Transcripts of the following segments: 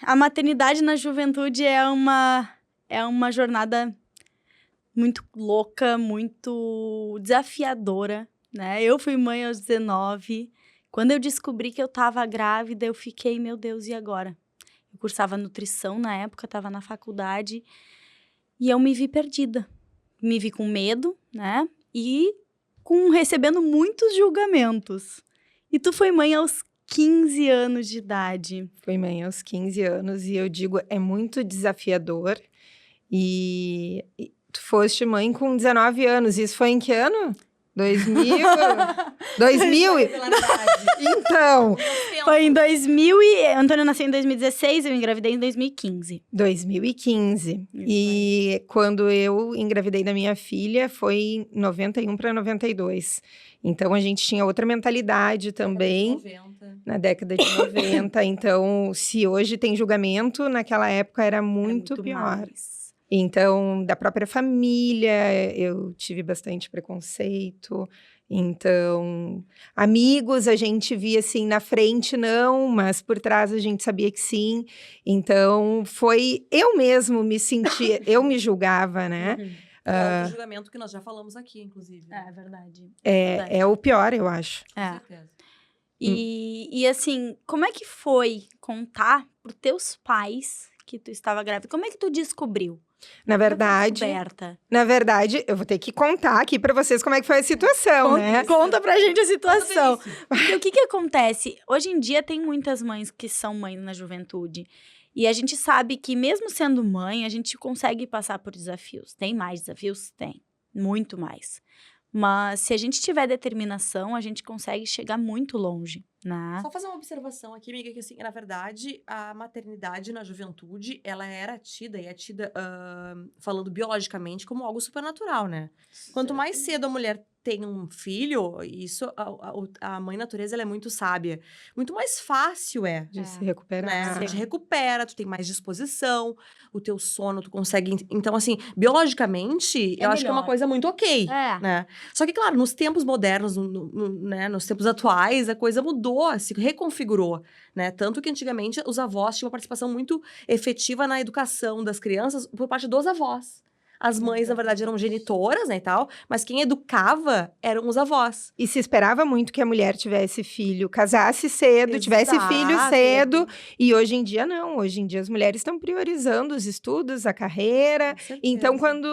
a maternidade na juventude é uma jornada muito louca, muito desafiadora, né? Eu fui mãe aos 19. Quando eu descobri que eu tava grávida, eu fiquei, meu Deus, e agora? Eu cursava nutrição na época, tava na faculdade, e eu me vi perdida. Me vi com medo, né? E recebendo muitos julgamentos. E tu foi mãe aos 15 anos de idade. Fui mãe aos 15 anos e eu digo, é muito desafiador. E tu foste mãe com 19 anos. Isso foi em que ano? 2000? 2000? Então. Foi em 2000 e... Antônio nasceu em 2016, eu engravidei em 2015. 2015. E quando eu engravidei da minha filha, foi em 91 para 92. Então, a gente tinha outra mentalidade também. Na década de 90. Então, se hoje tem julgamento, naquela época era muito pior. Mais. Então, da própria família, eu tive bastante preconceito. Então, amigos a gente via assim na frente, não, mas por trás a gente sabia que sim. Então, eu mesmo me sentia, eu me julgava, né? É outro julgamento que nós já falamos aqui, inclusive. É verdade. É o pior, eu acho. Com certeza. E assim, como é que foi contar pros teus pais que tu estava grávida? Como é que tu descobriu? Na verdade, eu vou ter que contar aqui pra vocês como é que foi a situação, né? Conta pra gente a situação. Porque o que acontece? Hoje em dia tem muitas mães que são mães na juventude. E a gente sabe que mesmo sendo mãe, a gente consegue passar por desafios. Tem mais desafios? Tem. Muito mais. Mas se a gente tiver determinação, a gente consegue chegar muito longe, né? Só fazer uma observação aqui, amiga, que assim, na verdade, a maternidade na juventude, ela era tida e é tida, falando biologicamente, como algo supernatural, né? Quanto mais cedo a mulher tem um filho, isso, a mãe natureza, ela é muito sábia. Muito mais fácil de se recuperar. Né? Tu te recupera, tu tem mais disposição, o teu sono, tu consegue... Então, assim, biologicamente, eu acho que é uma coisa muito ok, né? Só que, claro, nos tempos modernos, né, nos tempos atuais, a coisa mudou, se reconfigurou, né? Tanto que, antigamente, os avós tinham uma participação muito efetiva na educação das crianças por parte dos avós. As mães, na verdade, eram genitoras, né, e tal, mas quem educava eram os avós. E se esperava muito que a mulher tivesse filho, casasse cedo, tivesse filho cedo. E hoje em dia, não. Hoje em dia, as mulheres estão priorizando os estudos, a carreira. Então, quando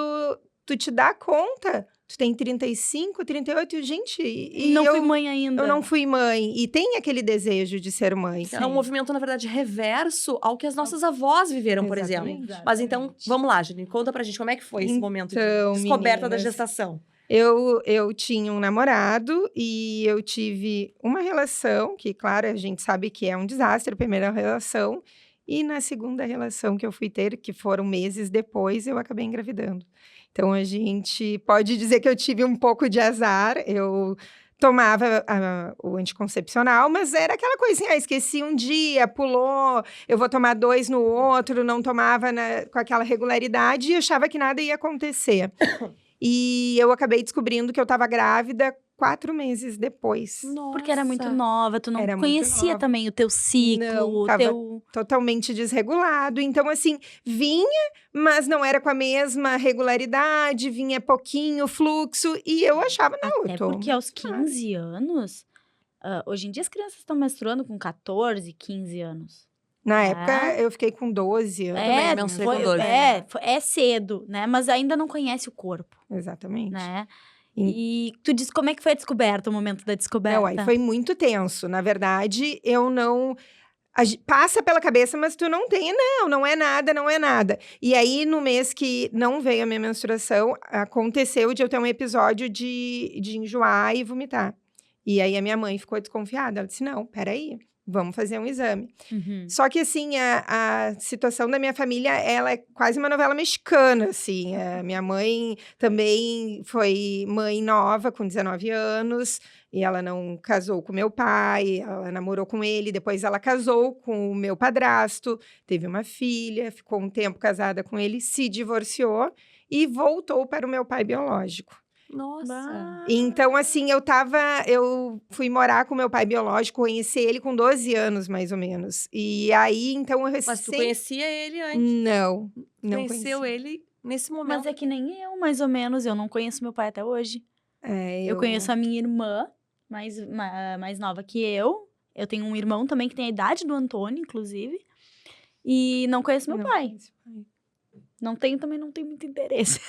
tu te dá conta, tu tem 35, 38, gente... E não fui mãe ainda. Eu não fui mãe. E tem aquele desejo de ser mãe. É um movimento, na verdade, reverso ao que as nossas avós viveram, por exemplo. Mas então, vamos lá, Janine, conta pra gente como é que foi esse momento de descoberta da gestação. Eu tinha um namorado e eu tive uma relação, que, claro, a gente sabe que é um desastre, a primeira relação. E na segunda relação que eu fui ter, que foram meses depois, eu acabei engravidando. Então, a gente pode dizer que eu tive um pouco de azar. Eu tomava o anticoncepcional, mas era aquela coisinha, esqueci um dia, pulou, eu vou tomar 2 no outro, não tomava com aquela regularidade e achava que nada ia acontecer. E eu acabei descobrindo que eu estava grávida 4 meses depois. Nossa. Porque era muito nova, tu não conhecia também o teu ciclo, não, tava totalmente desregulado. Então, assim, vinha, mas não era com a mesma regularidade, vinha pouquinho fluxo, e eu achava, não, Até porque aos 15 anos, hoje em dia as crianças estão menstruando com 14, 15 anos. Na época, eu fiquei com 12 anos. Eu menstruei com 12. É cedo, né? Mas ainda não conhece o corpo. Exatamente. Né? E tu diz como é que foi a descoberta, o momento da descoberta? Não, aí foi muito tenso. Na verdade, eu não... Passa pela cabeça, mas tu não tem, não é nada, não é nada. E aí, no mês que não veio a minha menstruação, aconteceu de eu ter um episódio de enjoar e vomitar. E aí, a minha mãe ficou desconfiada. Ela disse, não, peraí, vamos fazer um exame. Só que, assim, a situação da minha família, ela é quase uma novela mexicana, assim. A minha mãe também foi mãe nova, com 19 anos, e ela não casou com meu pai, ela namorou com ele, depois ela casou com o meu padrasto, teve uma filha, ficou um tempo casada com ele, se divorciou e voltou para o meu pai biológico. Nossa. Então, assim, eu fui morar com meu pai biológico, conheci ele com 12 anos, mais ou menos. E aí, então, eu Mas tu conhecia ele antes? Não Conheceu conhecia. ele nesse momento. Mas é que nem eu, mais ou menos. Eu não conheço meu pai até hoje. Eu conheço a minha irmã, mais nova que eu. Eu tenho um irmão também que tem a idade do Antônio, inclusive. E não conheço meu pai. Não tenho muito interesse.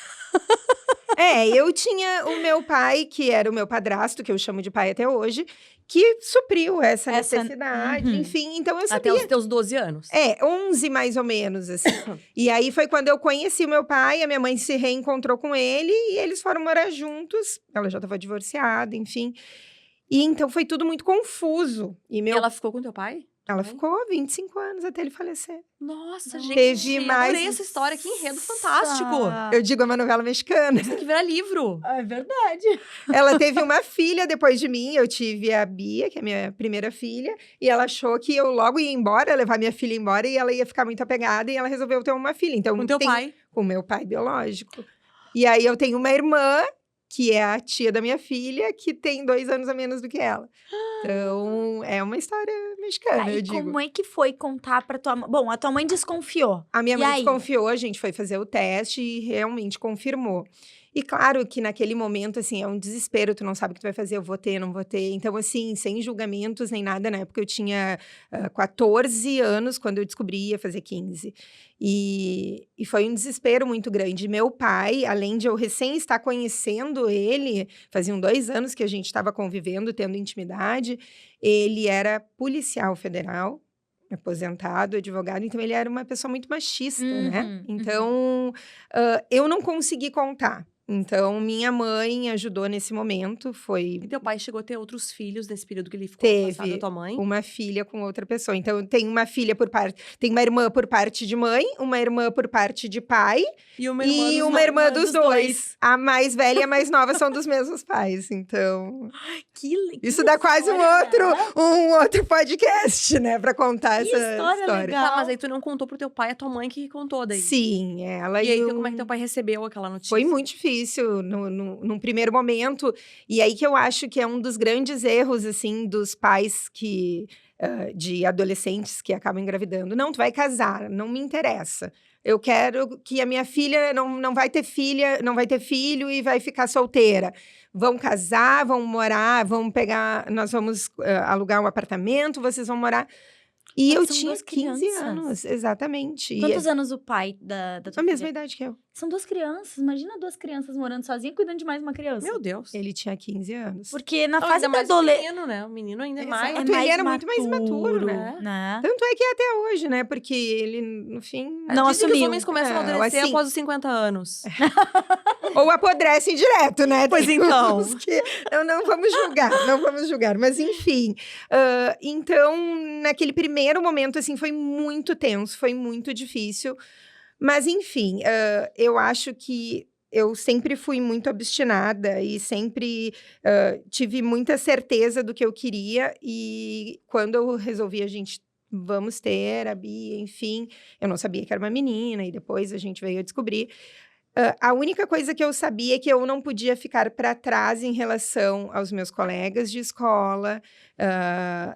Eu tinha o meu pai, que era o meu padrasto, que eu chamo de pai até hoje, que supriu essa necessidade, enfim, então eu sabia. Até os teus 12 anos. 11 mais ou menos, assim. E aí foi quando eu conheci o meu pai, a minha mãe se reencontrou com ele e eles foram morar juntos. Ela já estava divorciada, enfim. E então foi tudo muito confuso. E ela ficou com teu pai? Ela ficou 25 anos até ele falecer. Nossa, gente. Teve mais... Adorei essa história, que enredo fantástico. Eu digo, é uma novela mexicana. Tem que virar livro. É verdade. Ela teve uma filha depois de mim, eu tive a Bia, que é a minha primeira filha, e ela achou que eu logo ia embora, levar minha filha embora, e ela ia ficar muito apegada, e ela resolveu ter uma filha. Então, com teu pai? Com meu pai biológico. E aí eu tenho uma irmã, que é a tia da minha filha, que tem 2 anos a menos do que ela. Então, é uma história mexicana, eu digo. Como é que foi contar pra tua mãe? Bom, a tua mãe desconfiou. A minha mãe desconfiou, a gente foi fazer o teste e realmente confirmou. E claro que naquele momento, assim, é um desespero, tu não sabe o que tu vai fazer, eu vou ter, não vou ter. Então, assim, sem julgamentos nem nada, na época eu tinha 14 anos, quando eu descobri, ia fazer 15. E foi um desespero muito grande. Meu pai, além de eu recém estar conhecendo ele, faziam 2 anos que a gente estava convivendo, tendo intimidade, ele era policial federal, aposentado, advogado, então ele era uma pessoa muito machista, né? Então, eu não consegui contar. Então, minha mãe ajudou nesse momento, E teu pai chegou a ter outros filhos nesse período que ele ficou afastado da tua mãe? Teve uma filha com outra pessoa. Então, tem uma filha tem uma irmã por parte de mãe, uma irmã por parte de pai e uma irmã dos dois. A mais velha e a mais nova são dos mesmos pais, então... Isso dá quase um outro podcast, né, pra contar essa história. Legal. Tá, mas aí tu não contou pro teu pai, a tua mãe que contou daí? Sim, ela e aí, como é que teu pai recebeu aquela notícia? Foi muito difícil num primeiro momento. E aí que eu acho que é um dos grandes erros, assim, dos pais de adolescentes que acabam engravidando. Não, tu vai casar, não me interessa. Eu quero que a minha filha não vai ter filha, não vai ter filho e vai ficar solteira. Vão casar, vão morar, nós vamos alugar um apartamento, vocês vão morar... E eu tinha 15 anos, exatamente. Quantos anos o pai da tua filha? A mesma idade que eu. São 2 crianças. Imagina 2 crianças morando sozinha, cuidando de mais uma criança. Meu Deus. Ele tinha 15 anos. Porque na fase da adolescência... menino, né? O menino ainda é mais... Ele era muito mais imaturo, né? Tanto é que é até hoje, né? Porque ele, no fim... Não assumiu. Que os homens começam a amadurecer assim, após os 50 anos. Ou apodrecem direto, né? Pois então. Não vamos julgar. Mas, enfim. Então, naquele primeiro momento, assim, foi muito tenso, foi muito difícil. Mas, enfim, eu acho que eu sempre fui muito obstinada e sempre tive muita certeza do que eu queria. E quando eu resolvi, vamos ter a Bia, enfim, eu não sabia que era uma menina e depois a gente veio a descobrir. A única coisa que eu sabia é que eu não podia ficar para trás em relação aos meus colegas de escola,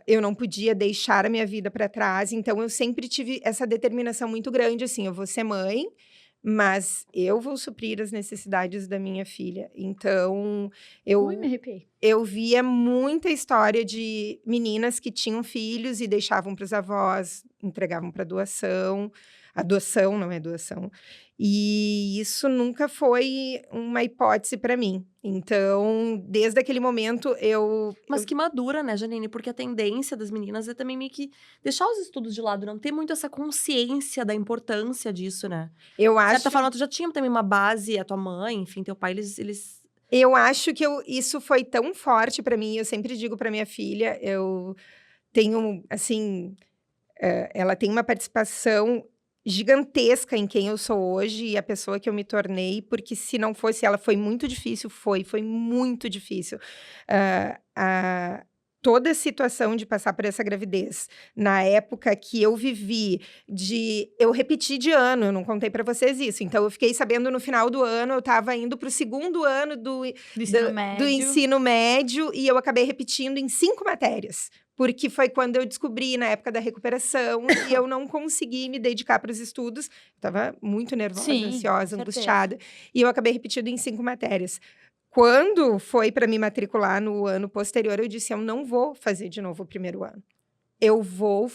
eu não podia deixar a minha vida para trás, então eu sempre tive essa determinação muito grande, assim, eu vou ser mãe, mas eu vou suprir as necessidades da minha filha. Então, me arrepiei. Eu via muita história de meninas que tinham filhos e deixavam para os avós, entregavam para doação. Adoção, não é doação. E isso nunca foi uma hipótese para mim. Então, desde aquele momento, Mas que madura, né, Janine? Porque a tendência das meninas é também meio que deixar os estudos de lado, não ter muito essa consciência da importância disso, né? Eu acho... De certa forma, tu já tinha também uma base, a tua mãe, enfim, teu pai, eles... Eu acho que isso foi tão forte para mim, eu sempre digo para minha filha, eu tenho, assim... ela tem uma participação gigantesca em quem eu sou hoje e a pessoa que eu me tornei, porque se não fosse ela, foi muito difícil, foi muito difícil. toda a situação de passar por essa gravidez, na época que eu vivi, eu repeti de ano, eu não contei para vocês isso, então eu fiquei sabendo no final do ano, eu estava indo para o 2º ano do ensino médio, e eu acabei repetindo em 5 matérias, porque foi quando eu descobri, na época da recuperação, e eu não consegui me dedicar para os estudos, estava muito nervosa, ansiosa, angustiada, e eu acabei repetindo em 5 matérias. Quando foi para me matricular no ano posterior, eu disse, eu não vou fazer de novo o 1º ano. Eu vou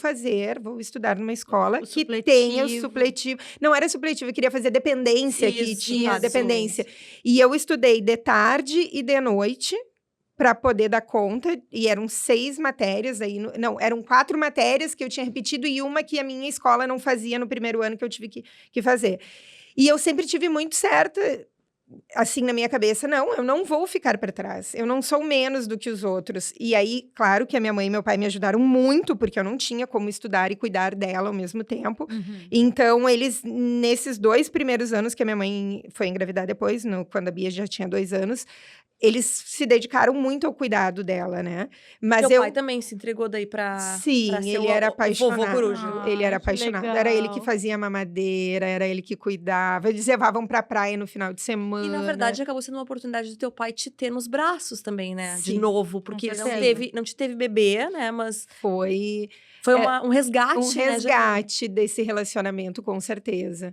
estudar numa escola que tenha o supletivo. Não era supletivo, eu queria fazer dependência, que tinha dependência. E eu estudei de tarde e de noite para poder dar conta, e eram 6 matérias, eram 4 matérias que eu tinha repetido e uma que a minha escola não fazia no 1º ano que eu tive que fazer. E eu sempre tive muito certa, assim, na minha cabeça, eu não vou ficar para trás, eu não sou menos do que os outros. E aí, claro que a minha mãe e meu pai me ajudaram muito, porque eu não tinha como estudar e cuidar dela ao mesmo tempo. Então, eles, nesses 2 primeiros anos que a minha mãe foi engravidar depois, quando a Bia já tinha 2 anos, eles se dedicaram muito ao cuidado dela, né? Mas Teu pai também se entregou daí pra... Sim, pra ser ele era apaixonado. Vovô Coruja. Ele era apaixonado. Era ele que fazia a mamadeira, era ele que cuidava. Eles levavam pra praia no final de semana. E, na verdade, acabou sendo uma oportunidade do teu pai te ter nos braços também, né? Sim, de novo, porque não te teve bebê, né? Mas... Foi um resgate, um resgate desse relacionamento, com certeza.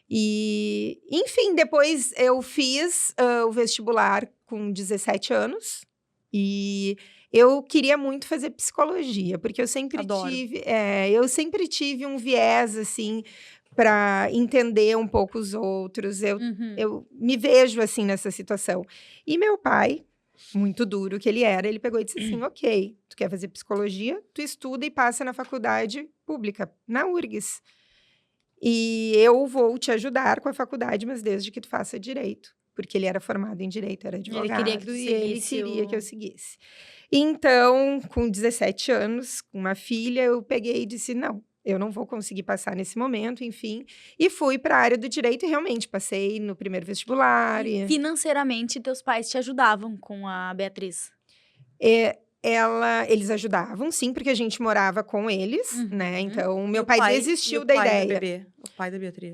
E, enfim, depois eu fiz o vestibular com 17 anos. E eu queria muito fazer psicologia, porque eu sempre tive um viés, assim, para entender um pouco os outros. Eu me vejo, assim, nessa situação. E meu pai, muito duro que ele era, ele pegou e disse assim, ok, tu quer fazer psicologia? Tu estuda e passa na faculdade pública, na URGS. E eu vou te ajudar com a faculdade, mas desde que tu faça direito. Porque ele era formado em direito, era advogado, ele queria que eu seguisse. Então, com 17 anos, com uma filha, eu peguei e disse, não, eu não vou conseguir passar nesse momento, enfim. E fui para a área do direito e realmente passei no primeiro vestibular. E financeiramente, teus pais te ajudavam com a Beatriz? Eles ajudavam, sim, porque a gente morava com eles, né? Então, meu pai desistiu da ideia. O pai da Beatriz.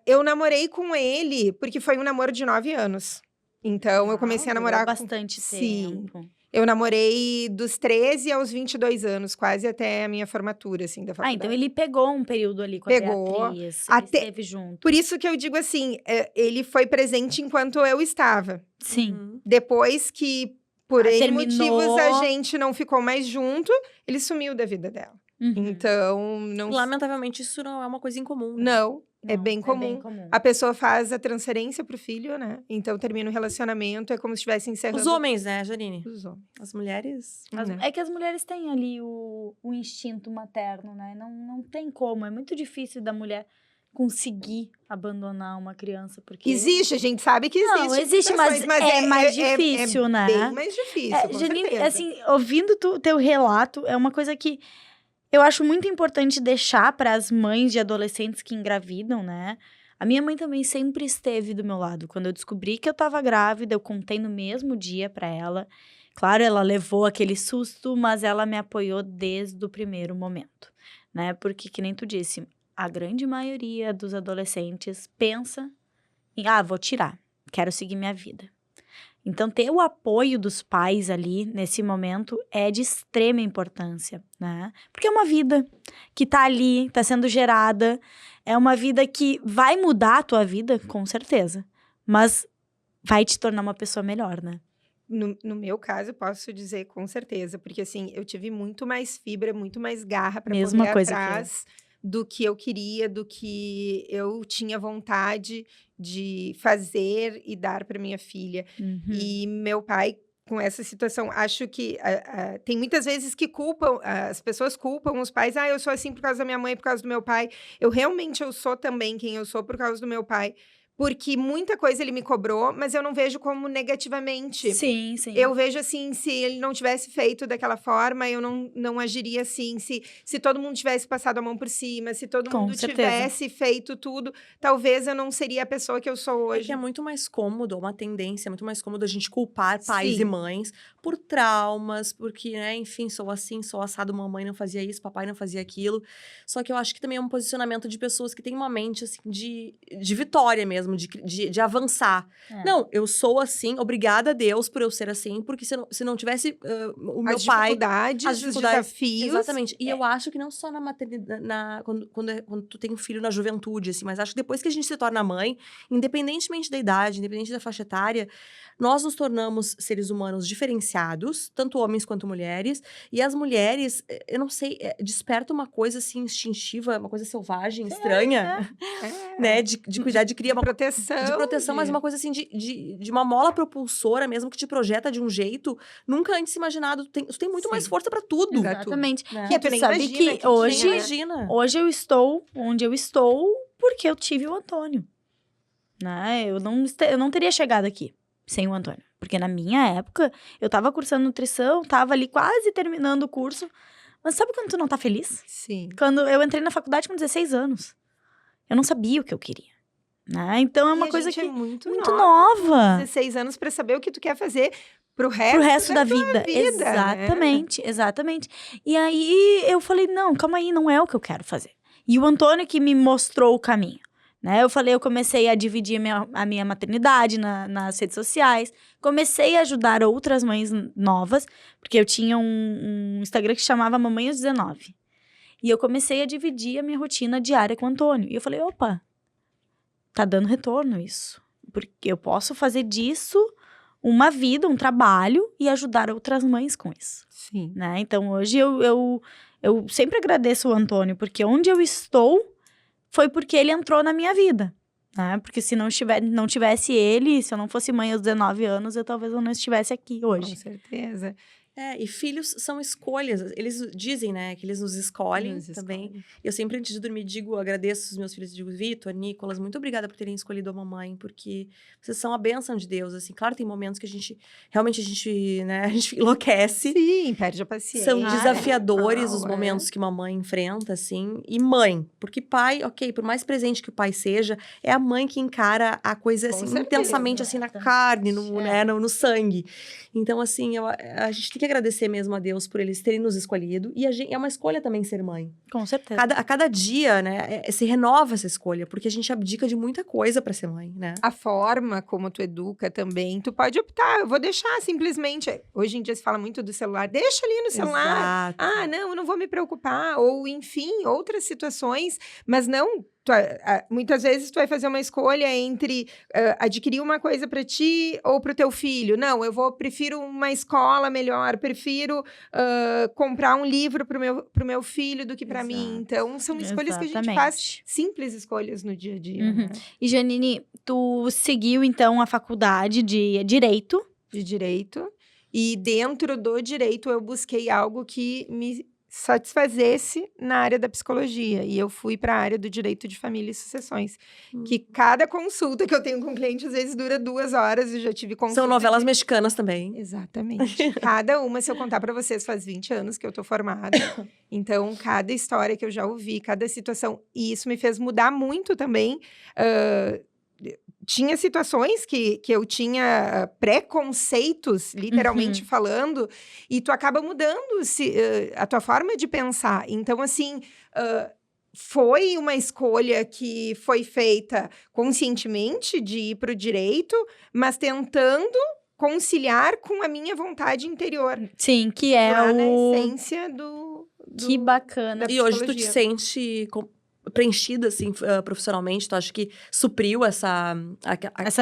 Eu namorei com ele porque foi um namoro de 9 anos. Então, eu comecei a namorar bastante tempo. Sim. Eu namorei dos 13 aos 22 anos, quase até a minha formatura, assim, da faculdade. Então ele pegou um período ali com a Beatriz, ele esteve junto. Por isso que eu digo assim, ele foi presente enquanto eu estava. Sim. Depois que, por N motivos, a gente não ficou mais junto, ele sumiu da vida dela. Então, não... Lamentavelmente, isso não é uma coisa incomum. Né? Não, é bem comum. A pessoa faz a transferência pro filho, né? Então, termina o relacionamento, é como se estivesse encerrando... Os homens, né, Janine? Os homens. As mulheres... É que as mulheres têm ali o instinto materno, né? Não tem como, é muito difícil da mulher conseguir abandonar uma criança, porque... Existe, a gente sabe que existe. Não, existe, mas é mais difícil, né? É bem mais difícil, com Janine, certeza. assim, ouvindo teu relato, é uma coisa que eu acho muito importante deixar para as mães de adolescentes que engravidam, né? A minha mãe também sempre esteve do meu lado. Quando eu descobri que eu tava grávida, eu contei no mesmo dia para ela. Claro, ela levou aquele susto, mas ela me apoiou desde o primeiro momento, né? Porque, que nem tu disse, a grande maioria dos adolescentes pensa em, vou tirar, quero seguir minha vida. Então, ter o apoio dos pais ali, nesse momento, é de extrema importância, né? Porque é uma vida que tá ali, tá sendo gerada, é uma vida que vai mudar a tua vida, com certeza, mas vai te tornar uma pessoa melhor, né? No meu caso, eu posso dizer com certeza, porque, assim, eu tive muito mais fibra, muito mais garra para poder ir atrás do que eu queria, do que eu tinha vontade de fazer e dar para minha filha. E meu pai, com essa situação, acho que tem muitas vezes que as pessoas culpam os pais. Eu sou assim por causa da minha mãe, por causa do meu pai. Eu sou também quem eu sou por causa do meu pai, porque muita coisa ele me cobrou, mas eu não vejo como negativamente. Sim, sim. Eu vejo assim, se ele não tivesse feito daquela forma, eu não agiria assim. Se todo mundo tivesse passado a mão por cima, se todo mundo tivesse feito tudo, talvez eu não seria a pessoa que eu sou hoje. É que é muito mais cômodo, uma tendência, é muito mais cômodo a gente culpar pais e mães por traumas, porque, né, enfim, sou assim, sou assado, mamãe não fazia isso, papai não fazia aquilo. Só que eu acho que também é um posicionamento de pessoas que têm uma mente, assim, de vitória mesmo, de avançar. Não, eu sou assim, obrigada a Deus por eu ser assim, porque se não tivesse o meu pai... As dificuldades, os desafios. Exatamente. E eu acho que não só na maternidade, quando tu tem um filho na juventude, assim, mas acho que depois que a gente se torna mãe, independentemente da idade, independente da faixa etária, nós nos tornamos seres humanos diferenciados, tanto homens quanto mulheres, e as mulheres, eu não sei, desperta uma coisa assim instintiva, uma coisa selvagem, estranha, né, de cuidar, de criar uma proteção, mas uma coisa assim de uma mola propulsora mesmo que te projeta de um jeito nunca antes imaginado. Tu tem muito mais força pra tudo. Exatamente. Tudo, né? Que tu sabe que hoje eu estou onde eu estou porque eu tive o Antônio. Né? Eu não teria chegado aqui sem o Antônio. Porque na minha época, eu tava cursando nutrição, tava ali quase terminando o curso. Mas sabe quando tu não tá feliz? Sim. Quando eu entrei na faculdade com 16 anos. Eu não sabia o que eu queria. Né? Então é uma coisa que é muito nova. 16 anos pra saber o que tu quer fazer pro resto da vida. Exatamente, exatamente. E aí eu falei, não, calma aí, não é o que eu quero fazer. E o Antônio que me mostrou o caminho. Né? Eu comecei a dividir a minha maternidade nas redes sociais. Comecei a ajudar outras mães novas, porque eu tinha um Instagram que chamava Mamãe aos 19. E eu comecei a dividir a minha rotina diária com o Antônio. E eu falei, opa, tá dando retorno isso. Porque eu posso fazer disso uma vida, um trabalho e ajudar outras mães com isso. Sim. Né? Então, hoje eu sempre agradeço o Antônio, porque onde eu estou foi porque ele entrou na minha vida. Né? Porque se não tivesse ele, se eu não fosse mãe aos 19 anos, talvez eu não estivesse aqui hoje. Com certeza. E filhos são escolhas. Eles dizem, né, que eles nos escolhem também. Eu sempre, antes de dormir, agradeço os meus filhos, digo, Vitor, Nicolas, muito obrigada por terem escolhido a mamãe, porque vocês são a bênção de Deus, assim. Claro, tem momentos que a gente enlouquece. Sim, perde a paciência. São desafiadores os momentos que uma mãe enfrenta, assim. E mãe, porque pai, ok, por mais presente que o pai seja, é a mãe que encara a coisa, assim, intensamente, assim, na carne, no sangue. Então, assim, a gente tem que agradecer mesmo a Deus por eles terem nos escolhido. E é uma escolha também ser mãe. Com certeza. A cada dia, né, se renova essa escolha. Porque a gente abdica de muita coisa pra ser mãe, né? A forma como tu educa também, tu pode optar. Eu vou deixar simplesmente... Hoje em dia se fala muito do celular. Deixa ali no celular. Exato. Não, eu não vou me preocupar. Ou, enfim, outras situações. Mas não... muitas vezes tu vai fazer uma escolha entre adquirir uma coisa para ti ou para o teu filho. Não, prefiro uma escola melhor, prefiro comprar um livro pro meu filho do que para mim. Então, são escolhas que a gente faz, simples escolhas no dia a dia. Né? E Janine, tu seguiu então a faculdade de Direito? De Direito. E dentro do Direito eu busquei algo que me satisfazesse na área da psicologia. E eu fui para a área do direito de família e sucessões. Que cada consulta que eu tenho com o cliente, às vezes, dura 2 horas. Eu já tive consulta. São novelas mexicanas também. Exatamente. Cada uma, se eu contar para vocês, faz 20 anos que eu tô formada. Então, cada história que eu já ouvi, cada situação. E isso me fez mudar muito também. Tinha situações que eu tinha preconceitos, literalmente falando, e tu acaba mudando a tua forma de pensar. Então, assim, foi uma escolha que foi feita conscientemente de ir para o direito, mas tentando conciliar com a minha vontade interior. Sim, que é na essência do que bacana. E hoje tu te sente preenchida, assim, profissionalmente? Tu acha que supriu essa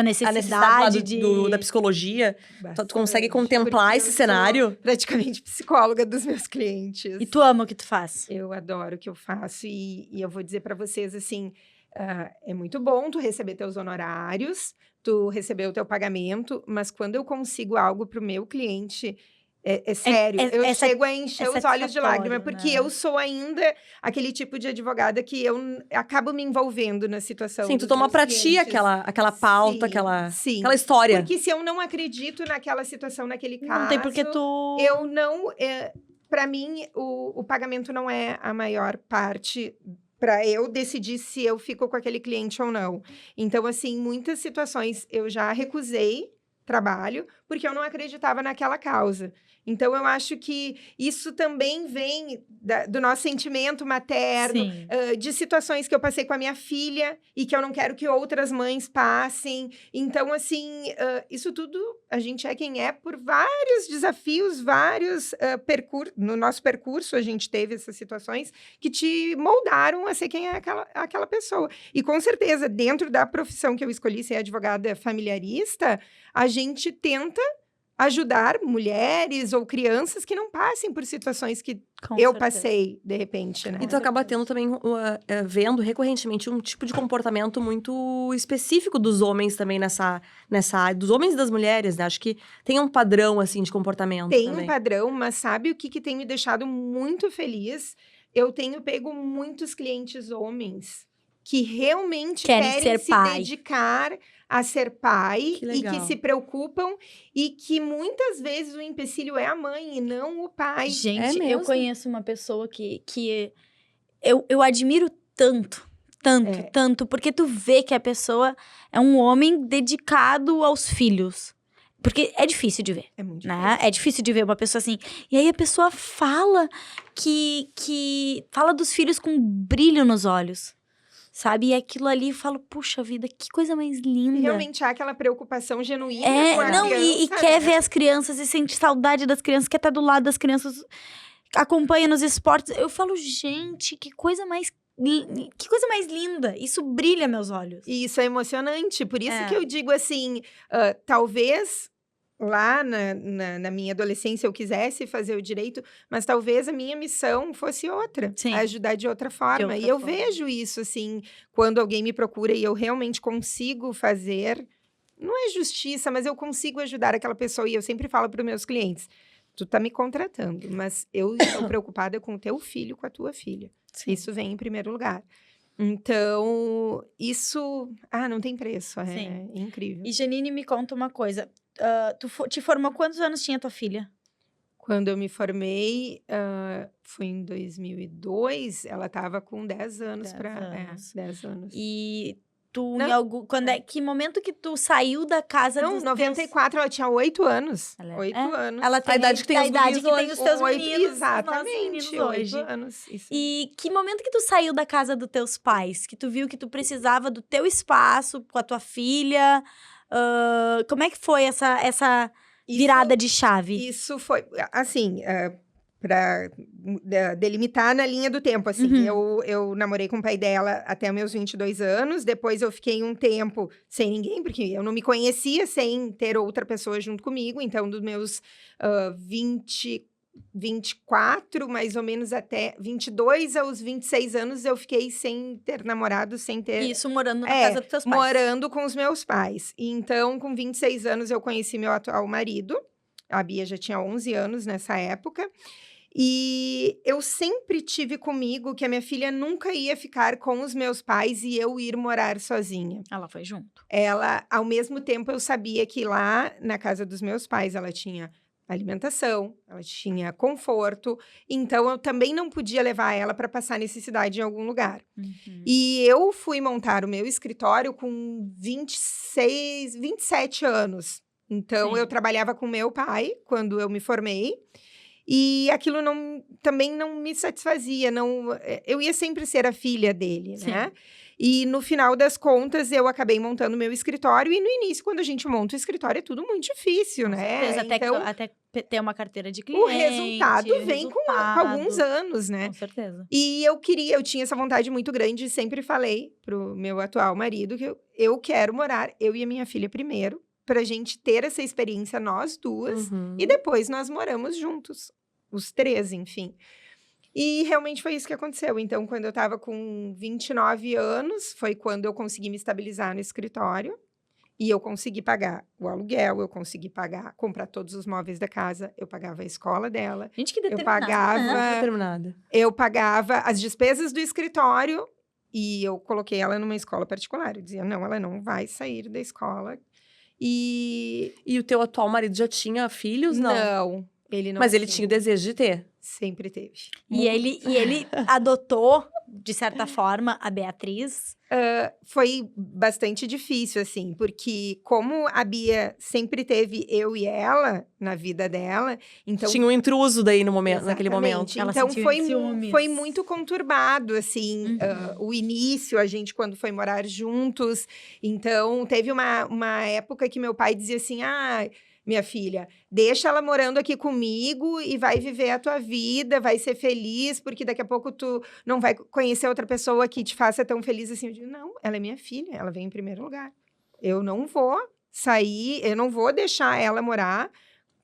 necessidade da psicologia? Tu consegue contemplar esse cenário? Praticamente psicóloga dos meus clientes. E tu ama o que tu faz? Eu adoro o que eu faço e eu vou dizer para vocês, assim, é muito bom tu receber teus honorários, tu receber o teu pagamento, mas quando eu consigo algo pro meu cliente É sério, eu chego a encher os olhos de lágrima, né? porque eu sou ainda aquele tipo de advogada que eu acabo me envolvendo na situação. Sim, tu toma pra ti aquela pauta, aquela história. Porque se eu não acredito naquela situação, naquele caso... Não tem porque tu... Eu não... Pra mim, o pagamento não é a maior parte para eu decidir se eu fico com aquele cliente ou não. Então, assim, muitas situações eu já recusei trabalho porque eu não acreditava naquela causa. Então, eu acho que isso também vem do nosso sentimento materno, de situações que eu passei com a minha filha e que eu não quero que outras mães passem. Então, assim, isso tudo, a gente é quem é por vários desafios, vários percursos. No nosso percurso, a gente teve essas situações que te moldaram a ser quem é aquela pessoa. E, com certeza, dentro da profissão que eu escolhi, ser advogada familiarista, a gente tenta ajudar mulheres ou crianças que não passem por situações que eu passei, de repente, né? E tu acaba tendo também, vendo recorrentemente um tipo de comportamento muito específico dos homens também nessa área, dos homens e das mulheres, né? Acho que tem um padrão, assim, de comportamento Tem também. um padrão, mas sabe o que tem me deixado muito feliz? Eu tenho pego muitos clientes homens que realmente querem se dedicar a ser pai e que se preocupam e que muitas vezes o empecilho é a mãe e não o pai. Gente, eu conheço uma pessoa que eu admiro tanto, porque tu vê que a pessoa é um homem dedicado aos filhos. Porque é difícil de ver, é muito né? difícil. É difícil de ver uma pessoa assim. E aí a pessoa fala fala dos filhos com brilho nos olhos. Sabe? E aquilo ali, eu falo, puxa vida, que coisa mais linda. E realmente há aquela preocupação genuína com a criança. E quer ver as crianças e sente saudade das crianças, quer estar do lado das crianças, acompanha nos esportes. Eu falo, gente, que coisa mais linda. Isso brilha meus olhos. E isso é emocionante. Por isso que eu digo assim, talvez... Lá na minha adolescência eu quisesse fazer o direito, mas talvez a minha missão fosse outra, ajudar de outra forma. E eu vejo isso, assim, quando alguém me procura e eu realmente consigo fazer, não é justiça, mas eu consigo ajudar aquela pessoa. E eu sempre falo para os meus clientes, tu tá me contratando, mas eu estou preocupada com o teu filho, com a tua filha. Sim. Isso vem em primeiro lugar. Então, isso... não tem preço, é incrível. E Janine, me conta uma coisa. Tu te formou quantos anos tinha tua filha? Quando eu me formei, foi em 2002, ela estava com 10 anos. 10 anos. E tu, que momento que tu saiu da casa dos 94, ela tinha 8 anos. 8 anos. Ela tem a idade que tem os teus meninos. Exatamente, 8 anos. Isso. E que momento que tu saiu da casa dos teus pais? Que tu viu que tu precisava do teu espaço com a tua filha... como é que foi essa virada de chave? Isso foi, assim, para delimitar na linha do tempo, assim. Eu namorei com o pai dela até meus 22 anos, depois eu fiquei um tempo sem ninguém, porque eu não me conhecia sem ter outra pessoa junto comigo, então dos meus 24, mais ou menos até 22 aos 26 anos, eu fiquei sem ter namorado, sem ter... Isso, morando na casa dos teus pais. Morando com os meus pais. Então, com 26 anos, eu conheci meu atual marido. A Bia já tinha 11 anos nessa época. E eu sempre tive comigo que a minha filha nunca ia ficar com os meus pais e eu ir morar sozinha. Ela foi junto. Ela, ao mesmo tempo, eu sabia que lá na casa dos meus pais, ela tinha... alimentação, ela tinha conforto, então eu também não podia levar ela para passar necessidade em algum lugar. E eu fui montar o meu escritório com 27 anos. Então, eu trabalhava com meu pai quando eu me formei. E aquilo também não me satisfazia. Eu ia sempre ser a filha dele, né? E no final das contas, eu acabei montando meu escritório. E no início, quando a gente monta o escritório, é tudo muito difícil, né? Então, até ter uma carteira de cliente. O resultado vem com alguns anos, né? Com certeza. E eu tinha essa vontade muito grande. E sempre falei pro meu atual marido que eu quero morar, eu e a minha filha primeiro, pra gente ter essa experiência nós duas. E depois nós moramos juntos. Os 3, enfim. E realmente foi isso que aconteceu. Então, quando eu estava com 29 anos, foi quando eu consegui me estabilizar no escritório. E eu consegui pagar o aluguel, eu consegui comprar todos os móveis da casa, eu pagava a escola dela. Gente, que determinada. Eu pagava as despesas do escritório e eu coloquei ela numa escola particular. Eu dizia, não, ela não vai sair da escola. E o teu atual marido já tinha filhos? Não, ele não Mas ele tinha o desejo de ter? Sempre teve. E ele adotou, de certa forma, a Beatriz? Foi bastante difícil, assim, porque como a Bia sempre teve eu e ela na vida dela, então... Tinha um intruso daí no momento, naquele momento. Ela então ciúmes. foi muito conturbado, assim, o início, a gente quando foi morar juntos. Então, teve uma época que meu pai dizia assim, minha filha, deixa ela morando aqui comigo e vai viver a tua vida, vai ser feliz, porque daqui a pouco tu não vai conhecer outra pessoa que te faça tão feliz assim. Eu digo, não, ela é minha filha, ela vem em primeiro lugar. Eu não vou sair, eu não vou deixar ela morar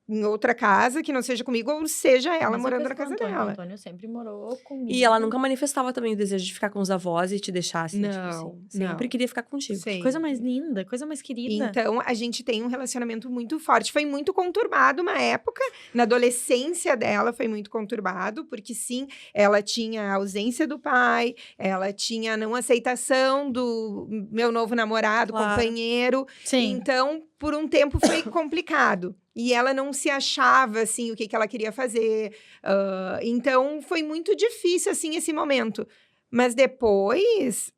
em outra casa que não seja comigo, ou seja ela morando na casa dela. O Antônio sempre morou comigo. E ela nunca manifestava também o desejo de ficar com os avós e te deixar assim, não, tipo assim. Sempre queria ficar contigo. Que coisa mais linda, coisa mais querida. Então, a gente tem um relacionamento muito forte. Foi muito conturbado uma época. Na adolescência dela, foi muito conturbado. Porque, sim, ela tinha a ausência do pai. Ela tinha a não aceitação do meu novo namorado, companheiro. Sim. Então, por um tempo, foi complicado. E ela não se achava, assim, o que ela queria fazer. Então, foi muito difícil, assim, esse momento. Mas depois...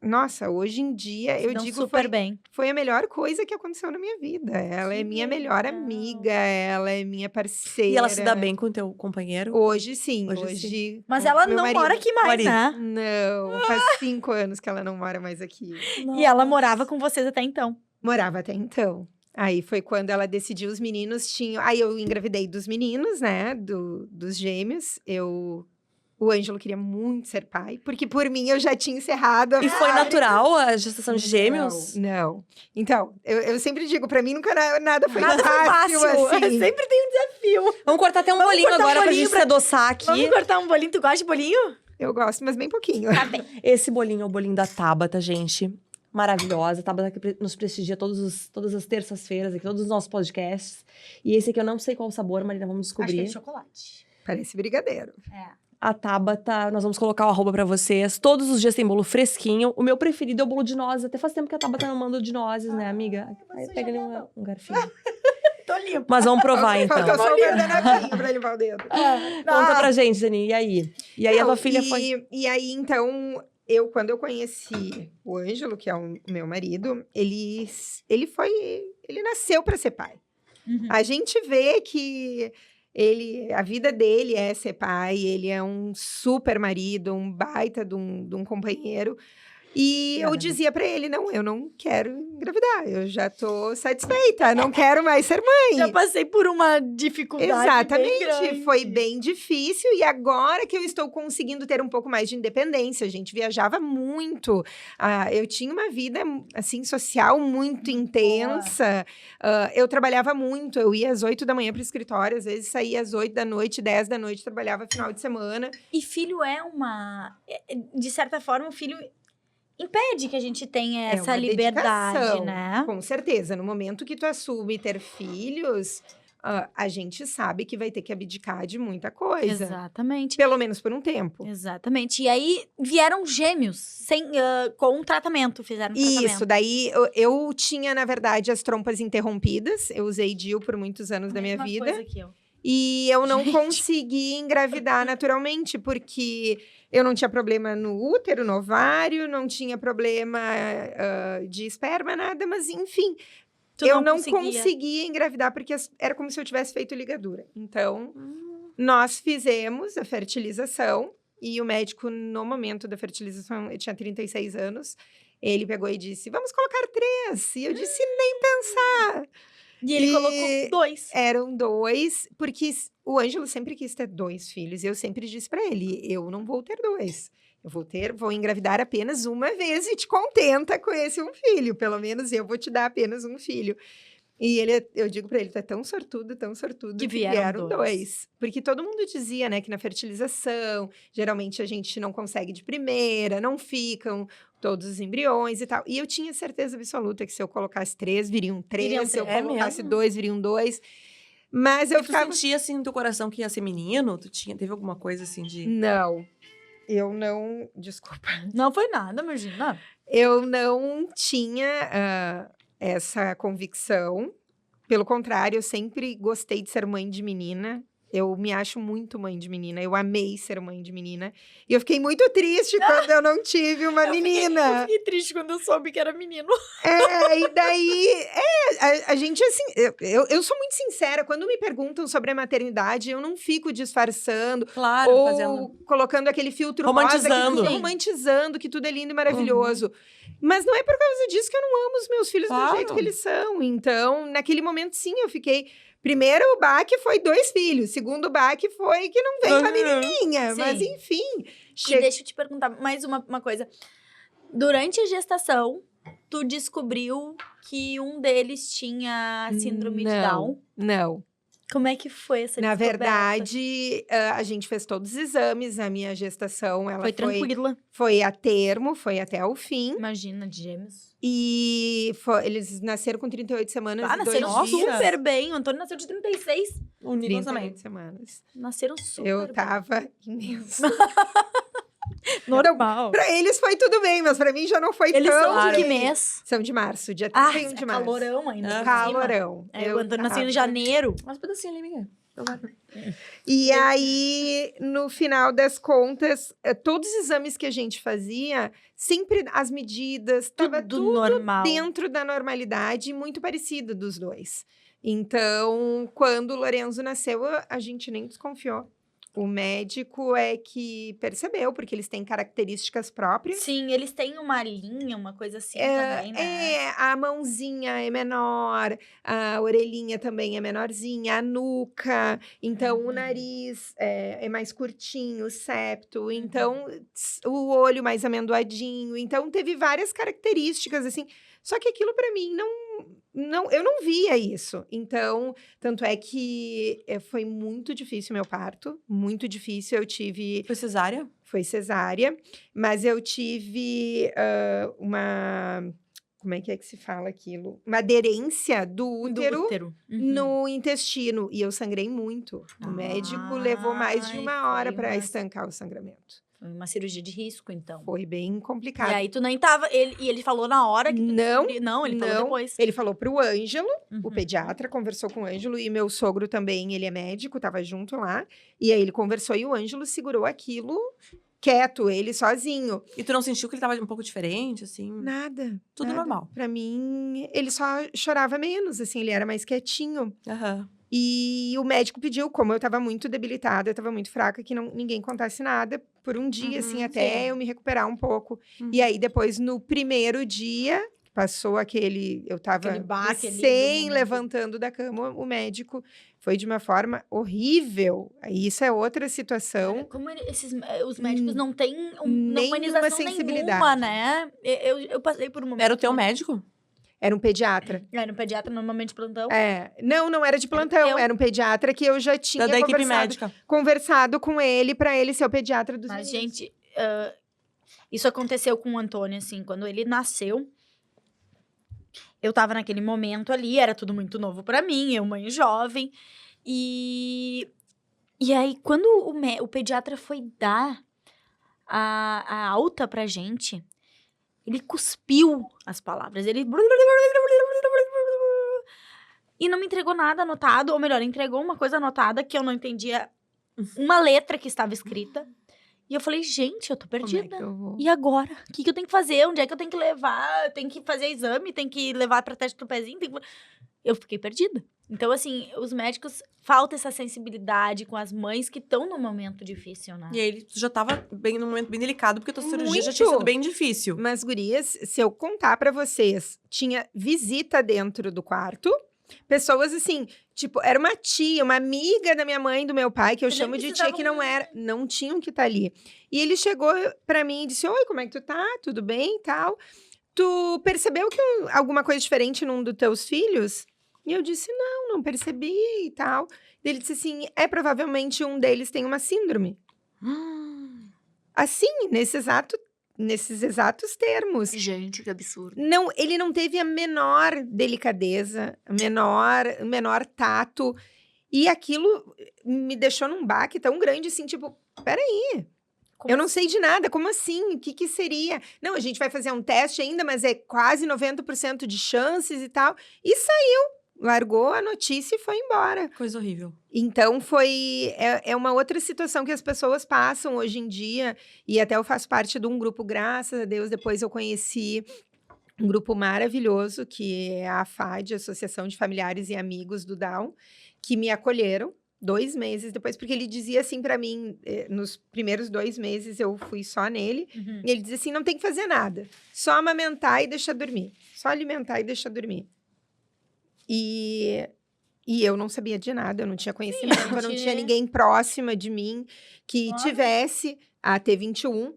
Nossa, hoje em dia, eu digo, super bem. Foi a melhor coisa que aconteceu na minha vida. Ela é minha melhor amiga, ela é minha parceira. E ela se dá bem com o teu companheiro? Hoje, sim. Hoje Mas ela não mora aqui mais, né? Não, faz 5 anos que ela não mora mais aqui. Nossa. E ela morava com vocês até então? Morava até então. Aí foi quando ela decidiu, os meninos tinham... Aí eu engravidei dos meninos, né? Dos gêmeos. O Ângelo queria muito ser pai, porque por mim eu já tinha encerrado. E foi natural a gestação de gêmeos? Não. Então, eu sempre digo, pra mim nunca nada foi fácil. Assim. Sempre tem um desafio. Vamos cortar até um bolinho agora pra gente se adoçar aqui. Vamos cortar um bolinho? Tu gosta de bolinho? Eu gosto, mas bem pouquinho. Tá bem. Esse bolinho é o bolinho da Tabata, gente. Maravilhosa. A Tabata que nos prestigia todas as terças-feiras aqui, todos os nossos podcasts. E esse aqui eu não sei qual o sabor, Marina, vamos descobrir. Acho que é de chocolate. Parece brigadeiro. A Tabata, nós vamos colocar o arroba pra vocês. Todos os dias tem bolo fresquinho. O meu preferido é o bolo de nozes. Até faz tempo que a Tabata não manda o de nozes, né, amiga? Aí pega ali um garfinho. Tô limpo. Mas vamos provar, então. Faltou só o guardanavinho pra limpar o dedo. Conta pra gente, Dani. E aí? E aí a tua filha foi... E aí, então... Quando eu conheci o Ângelo, que é o meu marido, ele nasceu para ser pai. A gente vê que a vida dele é ser pai, ele é um super marido, um baita de um companheiro. E eu dizia para ele, não, eu não quero engravidar, eu já tô satisfeita, não quero mais ser mãe. Já passei por uma dificuldade. Exatamente, foi bem difícil e agora que eu estou conseguindo ter um pouco mais de independência, a gente viajava muito, eu tinha uma vida, assim, social muito intensa, eu trabalhava muito, eu ia às 8 da manhã para o escritório, às vezes saía às 8 da noite, 10 da noite, trabalhava final de semana. E filho de certa forma, o filho... impede que a gente tenha essa liberdade, né? Com certeza. No momento que tu assume ter filhos, a gente sabe que vai ter que abdicar de muita coisa. Exatamente. Pelo menos por um tempo. Exatamente. E aí, vieram gêmeos, com um tratamento, fizeram um tratamento. Isso, daí eu tinha, na verdade, as trompas interrompidas. Eu usei DIU por muitos anos da minha vida. Coisa aqui, ó. E eu não consegui engravidar naturalmente, porque eu não tinha problema no útero, no ovário, não tinha problema de esperma, nada, mas enfim, eu não conseguia engravidar, porque era como se eu tivesse feito ligadura. Então, nós fizemos a fertilização, e o médico, no momento da fertilização, eu tinha 36 anos, ele pegou e disse, vamos colocar 3. E eu disse, nem pensar. E ele colocou 2. Eram 2, porque o Ângelo sempre quis ter 2 filhos. E eu sempre disse pra ele, eu não vou ter 2. Eu vou engravidar apenas uma vez e te contenta com esse um filho. Pelo menos eu vou te dar apenas um filho. E eu digo pra ele, tu é tão sortudo, que vieram 2. Porque todo mundo dizia, né, que na fertilização, geralmente a gente não consegue de primeira, não ficam todos os embriões e tal. E eu tinha certeza absoluta que se eu colocasse 3, viriam 3. Se eu colocasse 2, viriam 2. Mas eu ficava... Tu sentia, assim, no teu coração que ia ser menino? Teve alguma coisa, assim, de... Não. Eu não... Desculpa. Não foi nada, imagina. Eu não tinha essa convicção. Pelo contrário, eu sempre gostei de ser mãe de menina. Eu me acho muito mãe de menina. Eu amei ser mãe de menina. E eu fiquei muito triste quando eu não tive uma menina. Eu fiquei triste quando eu soube que era menino. E daí... A gente, assim... Eu sou muito sincera. Quando me perguntam sobre a maternidade, eu não fico disfarçando. Claro, ou colocando aquele filtro romantizando. rosa. Romantizando que tudo é lindo e maravilhoso. Mas não é por causa disso que eu não amo os meus filhos do jeito que eles são. Então, naquele momento, sim, eu fiquei... Primeiro o baque foi 2 filhos. Segundo baque foi que não veio uma menininha. Sim. Mas, enfim. E deixa eu te perguntar mais uma coisa. Durante a gestação, tu descobriu que um deles tinha síndrome de Down? Não. Como é que foi essa Na descoberta? verdade, a gente fez todos os exames. A minha gestação, ela Foi tranquila. foi a termo, foi até o fim. Imagina, de gêmeos. E eles nasceram com 38 semanas e 2 nasceram dias. super bem. O Antônio nasceu de 36. O Nicolas 38 também. semanas. Nasceram super Eu bem. tava imenso. Normal. Pra eles foi tudo bem, mas pra mim já não foi Eles tão são de que bem. mês? São de março, dia 31 de março. calorão ainda. por cima. Calorão. O Antônio nasceu em janeiro. Mas pedacinho ali, amiga. E aí, no final das contas, todos os exames que a gente fazia, sempre as medidas, estava tudo normal. dentro da normalidade, muito parecido dos dois. Então, quando o Lorenzo nasceu, a gente nem desconfiou. O médico é que percebeu, porque eles têm características próprias. Sim, eles têm uma linha, uma coisa assim também, né? A mãozinha é menor, a orelhinha também é menorzinha, a nuca, então o nariz é mais curtinho, o septo, então o olho mais amendoadinho, então teve várias características, assim, só que aquilo para mim eu não via isso. Então, tanto é que foi muito difícil o meu parto, muito difícil. Eu tive... Foi cesárea? Foi cesárea, mas eu tive uma... Como é que se fala aquilo? Uma aderência do útero. No intestino. E eu sangrei muito. O médico levou mais de 1 hora para estancar o sangramento. Foi uma cirurgia de risco, então. Foi bem complicado. E aí tu nem tava... Ele falou na hora que tu descobriu? Não, ele falou depois. Ele falou pro Ângelo, o pediatra, conversou com o Ângelo. E meu sogro também, ele é médico, tava junto lá. E aí ele conversou e o Ângelo segurou aquilo quieto, ele sozinho. E tu não sentiu que ele tava um pouco diferente, assim? Nada. Tudo nada. normal. Pra mim, ele só chorava menos, assim, ele era mais quietinho. E o médico pediu, como eu tava muito debilitada, eu tava muito fraca, que ninguém contasse nada por um dia, assim, até eu me recuperar um pouco. E aí, depois, no primeiro dia, passou eu tava sem levantando da cama, o médico foi de uma forma horrível. Isso é outra situação. Como os médicos não têm nenhuma humanização sensibilidade. nenhuma, né? Eu passei por um momento... Era o teu médico? Era um pediatra. Era um pediatra normalmente de plantão? Não era de plantão. Era um pediatra que eu já tinha da equipe médica. Conversado com ele, para ele ser o pediatra dos Mas, meninos. gente, isso aconteceu com o Antônio, assim, quando ele nasceu. Eu tava naquele momento ali, era tudo muito novo pra mim, eu mãe jovem. E aí, quando o pediatra foi dar a alta pra gente, ele cuspiu as palavras. Ele... E não me entregou nada anotado, ou melhor, entregou uma coisa anotada que eu não entendia uma letra que estava escrita. E eu falei, gente, eu tô perdida. E agora? O que eu tenho que fazer? Onde é que eu tenho que levar? Eu tenho que fazer exame? Tenho que levar pra teste do pezinho? Eu fiquei perdida. Então, assim, os médicos, falta essa sensibilidade com as mães que estão num momento difícil, né? E aí, tu já tava num momento bem delicado, porque a tua cirurgia já tinha sido bem difícil. Mas, gurias, se eu contar pra vocês, tinha visita dentro do quarto. Pessoas assim, tipo, era uma tia, uma amiga da minha mãe e do meu pai, que eu chamo de tia, que não tinham que estar ali. E ele chegou pra mim e disse, oi, como é que tu tá? Tudo bem e tal? Tu percebeu que alguma coisa diferente num dos teus filhos? E eu disse, não percebi e tal. E ele disse assim, provavelmente um deles tem uma síndrome. Assim, nesse exato nesses exatos termos. Gente, que absurdo. Não, ele não teve a menor delicadeza, o menor tato. E aquilo me deixou num baque tão grande, assim, tipo, peraí. Eu não sei de nada, como assim? O que seria? Não, a gente vai fazer um teste ainda, mas é quase 90% de chances e tal. E saiu, largou a notícia e foi embora. Coisa horrível. Então, é uma outra situação que as pessoas passam hoje em dia. E até eu faço parte de um grupo, graças a Deus, depois eu conheci um grupo maravilhoso, que é a AFAD, Associação de Familiares e Amigos do Down, que me acolheram 2 meses depois, porque ele dizia assim pra mim, nos primeiros 2 meses eu fui só nele, e ele dizia assim, não tem que fazer nada, só amamentar e deixar dormir, só alimentar e deixar dormir. E eu não sabia de nada, eu não tinha conhecimento, eu não tinha ninguém próxima de mim que tivesse a T21.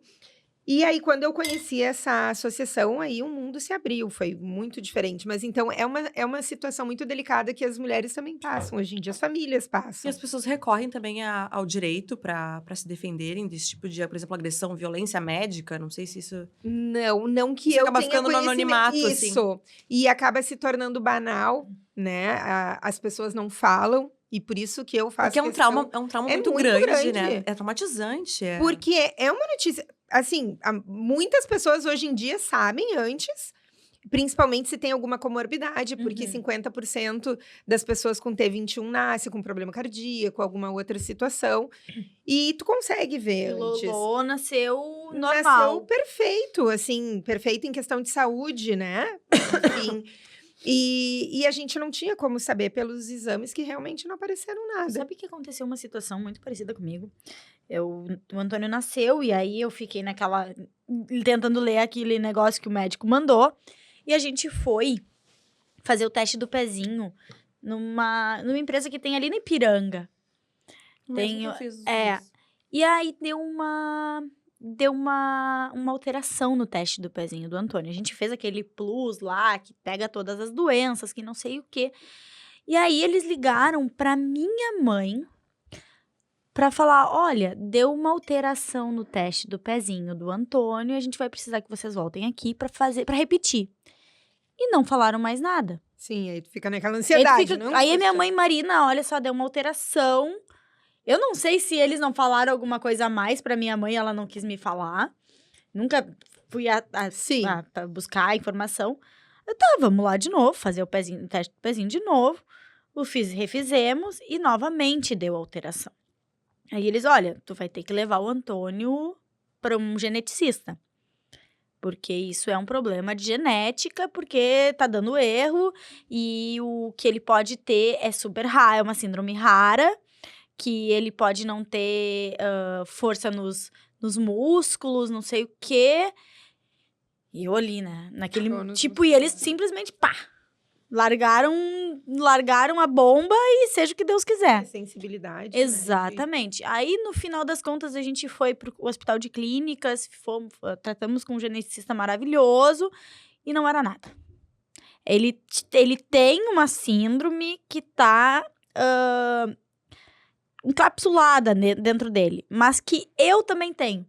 E aí, quando eu conheci essa associação, aí o mundo se abriu, foi muito diferente. Mas, então, é uma situação muito delicada que as mulheres também passam hoje em dia, as famílias passam. E as pessoas recorrem também ao direito para se defenderem desse tipo de, por exemplo, agressão, violência médica, não sei se isso... Não que isso eu acaba tenha ficando no anonimato, isso, assim. E acaba se tornando banal, né? As pessoas não falam. E por isso que eu faço Porque é um trauma muito grande, né? É traumatizante. Porque é uma notícia... Assim, muitas pessoas hoje em dia sabem antes, principalmente se tem alguma comorbidade, porque 50% das pessoas com T21 nascem com problema cardíaco, alguma outra situação. E tu consegue ver antes. Lolo nasceu normal. Nasceu perfeito, assim, perfeito em questão de saúde, né? Enfim... E a gente não tinha como saber pelos exames que realmente não apareceram nada. Sabe que aconteceu uma situação muito parecida comigo? O Antônio nasceu e aí eu fiquei naquela... tentando ler aquele negócio que o médico mandou. E a gente foi fazer o teste do pezinho numa empresa que tem ali na Ipiranga. E aí deu uma alteração no teste do pezinho do Antônio. A gente fez aquele plus lá, que pega todas as doenças, que não sei o quê. E aí, eles ligaram pra minha mãe pra falar, olha, deu uma alteração no teste do pezinho do Antônio e a gente vai precisar que vocês voltem aqui pra repetir. E não falaram mais nada. Sim, aí tu fica naquela ansiedade, Aí a minha mãe, Marina, olha só, deu uma alteração... Eu não sei se eles não falaram alguma coisa a mais pra minha mãe, ela não quis me falar. Nunca fui pra buscar a informação. Vamos lá de novo, fazer o teste do pezinho de novo. Refizemos e novamente deu alteração. Aí eles, olha, tu vai ter que levar o Antônio pra um geneticista. Porque isso é um problema de genética, porque tá dando erro. E o que ele pode ter é super raro, é uma síndrome rara. Que ele pode não ter força nos músculos, não sei o quê. E eu ali, né? Naquele e eles simplesmente, largaram a bomba e seja o que Deus quiser. Sensibilidade. Exatamente. Né? Aí, no final das contas, a gente foi pro hospital de clínicas, tratamos com um geneticista maravilhoso e não era nada. Ele tem uma síndrome que tá... encapsulada dentro dele, mas que eu também tenho.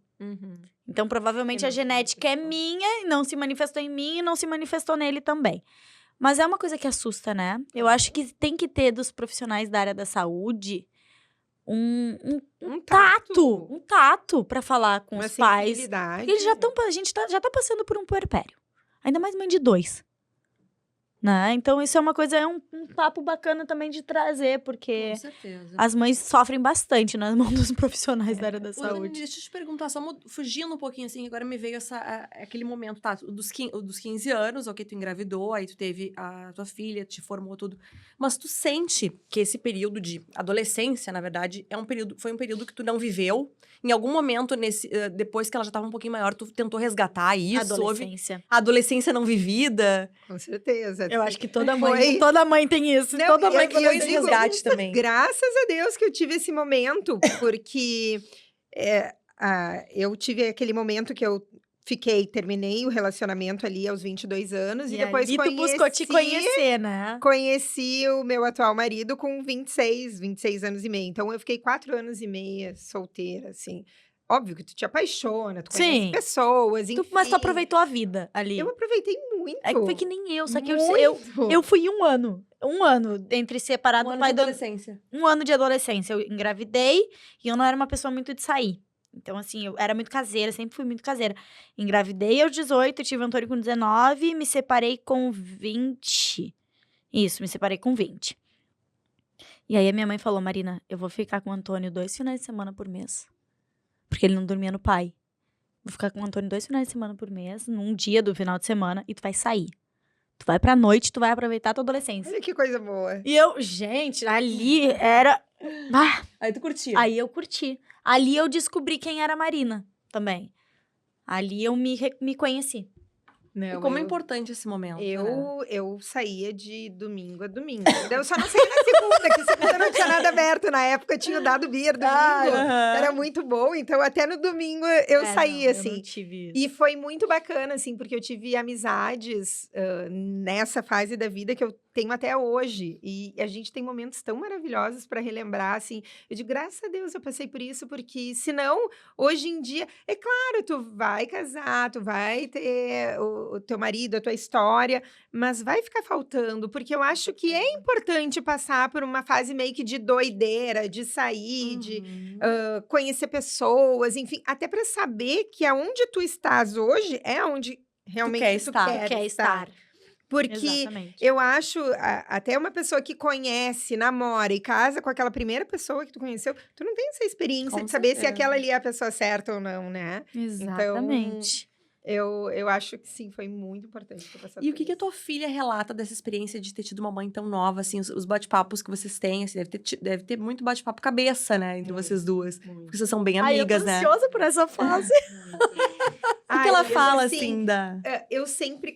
Então, provavelmente, a genética é minha, e não se manifestou em mim, e não se manifestou nele também. Mas é uma coisa que assusta, né? Eu acho que tem que ter dos profissionais da área da saúde um tato pra falar com os pais. Porque eles a gente já tá passando por um puerpério. Ainda mais mãe de 2. Né? Então, isso é uma coisa, é um papo bacana também de trazer, porque as mães sofrem bastante nas mãos dos profissionais da área da saúde. Deixa eu te perguntar, só fugindo um pouquinho, assim, agora me veio aquele momento, tá, dos 15 anos, ok, tu engravidou, aí tu teve a tua filha, te formou tudo, mas tu sente que esse período de adolescência, na verdade, foi um período que tu não viveu? Em algum momento, depois que ela já estava um pouquinho maior, tu tentou resgatar isso? A adolescência não vivida? Com certeza. Eu acho que toda mãe tem isso. Não, toda mãe foi esse resgate também. Graças a Deus que eu tive esse momento, porque eu tive aquele momento que eu terminei o relacionamento ali aos 22 anos. E depois tu buscou te conhecer, né? Conheci o meu atual marido com 26 anos e meio. Então, eu fiquei 4 anos e meio solteira, assim. óbvio que tu te apaixona, tu conhece pessoas, enfim. Mas tu aproveitou a vida ali. Eu aproveitei muito. É que foi que nem eu, só que eu fui 1 ano. 1 ano entre separado do pai do... adolescência. 1 ano de adolescência. Eu engravidei e eu não era uma pessoa muito de sair. Então, assim, eu era muito caseira, sempre fui muito caseira. Engravidei aos 18, tive Antônio com 19, me separei com 20. Isso, me separei com 20. E aí a minha mãe falou, Marina, eu vou ficar com o Antônio 2 finais de semana por mês. Porque ele não dormia no pai. Vou ficar com o Antônio 2 finais de semana por mês, num dia do final de semana, e tu vai sair. Tu vai pra noite, tu vai aproveitar a tua adolescência. Olha que coisa boa. E eu, gente, ali era... Ah, aí tu curtia. Aí eu curti. Ali eu descobri quem era a Marina também. Ali eu me conheci. Não, e como é importante esse momento. Eu saía de domingo a domingo. Eu só não saía na segunda, que segunda não tinha nada aberto. Na época tinha dado beer domingo. Era muito bom. Então, até no domingo eu saía, assim. Eu não tive isso. E foi muito bacana, assim, porque eu tive amizades nessa fase da vida que eu tenho até hoje. E a gente tem momentos tão maravilhosos para relembrar, assim. Eu digo, graças a Deus eu passei por isso, porque senão, hoje em dia, é claro, tu vai casar, tu vai ter o teu marido, a tua história, mas vai ficar faltando, porque eu acho que é importante passar por uma fase meio que de doideira, de sair, de conhecer pessoas, enfim, até para saber que aonde tu estás hoje é onde realmente tu quer estar. Porque exatamente. Eu acho, até uma pessoa que conhece, namora e casa com aquela primeira pessoa que tu conheceu, tu não tem essa experiência de saber se aquela ali é a pessoa certa ou não, né? Exatamente. Então, eu acho que sim, foi muito importante ter passado. E o que a tua filha relata dessa experiência de ter tido uma mãe tão nova, assim, os bate-papos que vocês têm, assim, deve ter muito bate-papo cabeça, né, entre vocês duas. Porque vocês são bem amigas, né? Eu tô ansiosa por essa fase. O que ela fala, assim, da...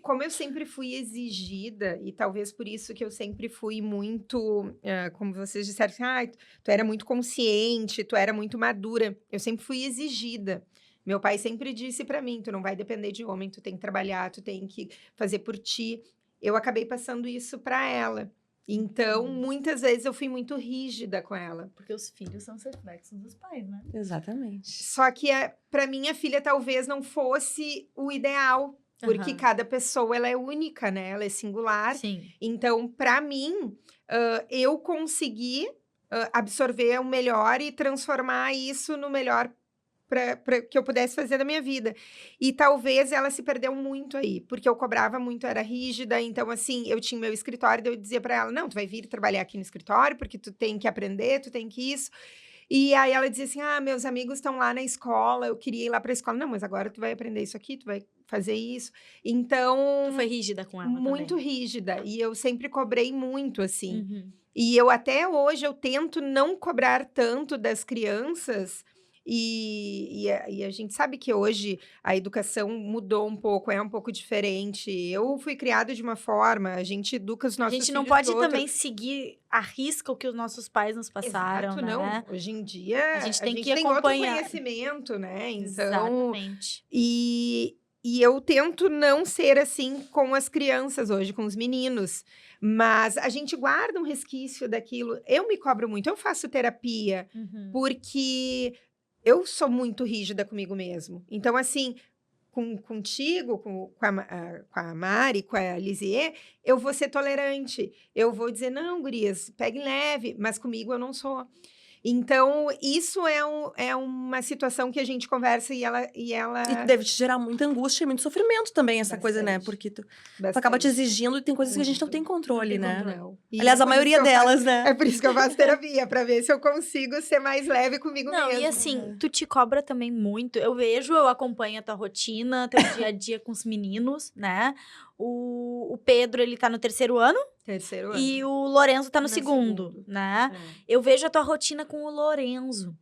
Como eu sempre fui exigida, e talvez por isso que eu sempre fui muito, como vocês disseram, assim, tu era muito consciente, tu era muito madura. Eu sempre fui exigida. Meu pai sempre disse pra mim, tu não vai depender de homem, tu tem que trabalhar, tu tem que fazer por ti. Eu acabei passando isso pra ela. Então, muitas vezes eu fui muito rígida com ela. Porque os filhos são os reflexos dos pais, né? Exatamente. Só que pra minha filha talvez não fosse o ideal. Porque cada pessoa, ela é única, né? Ela é singular. Sim. Então, pra mim, eu consegui absorver o melhor e transformar isso no melhor para que eu pudesse fazer da minha vida. E talvez ela se perdeu muito aí, porque eu cobrava muito, era rígida, então assim, eu tinha meu escritório, eu dizia para ela, não, tu vai vir trabalhar aqui no escritório, porque tu tem que aprender, tu tem que isso. E aí ela dizia assim, meus amigos estão lá na escola, eu queria ir lá para a escola. Não, mas agora tu vai aprender isso aqui, tu vai fazer isso. Então... Tu foi rígida com ela muito também. Rígida, e eu sempre cobrei muito, assim. E eu até hoje, eu tento não cobrar tanto das crianças... E a gente sabe que hoje a educação mudou um pouco, é um pouco diferente. Eu fui criada de uma forma, a gente educa os nossos filhos. A gente não pode também seguir à risca o que os nossos pais nos passaram, exato, né? Não. Hoje em dia, a gente tem que tem acompanhar. Outro conhecimento, né? Então, exatamente. E eu tento não ser assim com as crianças hoje, com os meninos. Mas a gente guarda um resquício daquilo. Eu me cobro muito, eu faço terapia, porque... eu sou muito rígida comigo mesmo. Então, assim, contigo, com a Mari, com a Lisier, eu vou ser tolerante. Eu vou dizer, não, gurias, pegue leve. Mas comigo eu não sou. Então, isso é uma situação que a gente conversa e ela... E deve te gerar muita angústia e muito sofrimento também, essa coisa, né? Porque tu acaba te exigindo e tem coisas que a gente não tem controle, né? Aliás, a maioria delas, né? É por isso que eu faço terapia, pra ver se eu consigo ser mais leve comigo mesmo. E assim, tu te cobra também muito. Eu acompanho a tua rotina, teu dia a dia com os meninos, né? O Pedro, ele tá no 3º ano. E o Lorenzo tá no segundo, né? Eu vejo a tua rotina com o Lorenzo.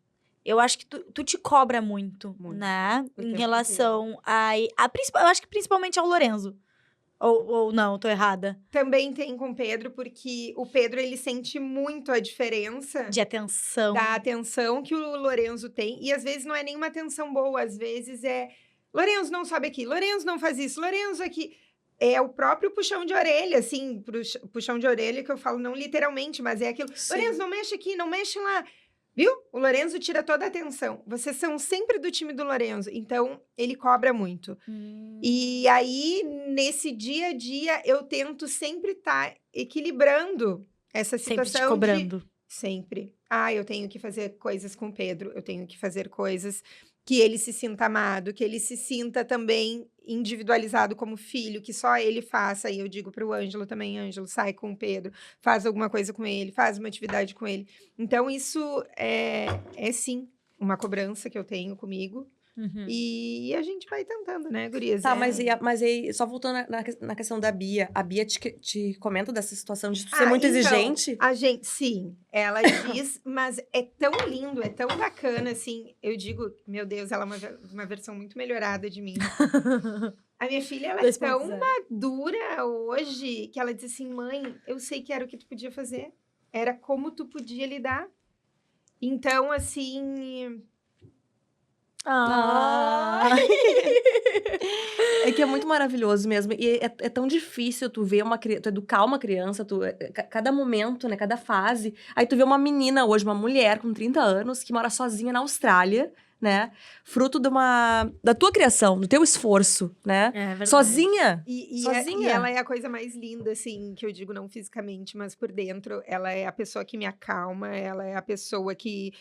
Eu acho que tu te cobra muito. Né? Em relação eu acho que principalmente ao Lorenzo. Ou não, tô errada? Também tem com o Pedro, porque o Pedro, ele sente muito a diferença... de atenção. Da atenção que o Lorenzo tem. E às vezes não é nenhuma atenção boa. Às vezes é... Lorenzo não sobe aqui. Lorenzo não faz isso. Lorenzo aqui... É o próprio puxão de orelha, assim, puxão de orelha que eu falo não literalmente, mas é aquilo. Lorenzo, não mexe aqui, não mexe lá. Viu? O Lorenzo tira toda a atenção. Vocês são sempre do time do Lorenzo. Então, ele cobra muito. E aí, nesse dia a dia, eu tento sempre estar equilibrando essa situação. Sempre te cobrando. Sempre. Eu tenho que fazer coisas com o Pedro. Eu tenho que fazer coisas que ele se sinta amado, que ele se sinta também individualizado como filho, que só ele faça. E eu digo para o Ângelo também, Ângelo, sai com o Pedro, faz alguma coisa com ele, faz uma atividade com ele. Então, isso é sim uma cobrança que eu tenho comigo. E a gente vai tentando, né, gurias? Tá, mas aí, só voltando na questão da Bia, a Bia te comenta dessa situação de ser muito exigente? A gente, sim, ela diz, mas é tão lindo, é tão bacana, assim, eu digo, meu Deus, ela é uma versão muito melhorada de mim. A minha filha, ela é tão madura hoje, que ela diz assim, mãe, eu sei que era o que tu podia fazer, era como tu podia lidar. Então, assim... É que é muito maravilhoso mesmo. E é tão difícil tu ver tu educar uma criança, cada momento, né? Cada fase. Aí tu vê uma menina hoje, uma mulher com 30 anos, que mora sozinha na Austrália, né? Fruto da tua criação, do teu esforço, né? É verdade. Sozinha. Sozinha. E ela é a coisa mais linda, assim, que eu digo não fisicamente, mas por dentro. Ela é a pessoa que me acalma, ela é a pessoa que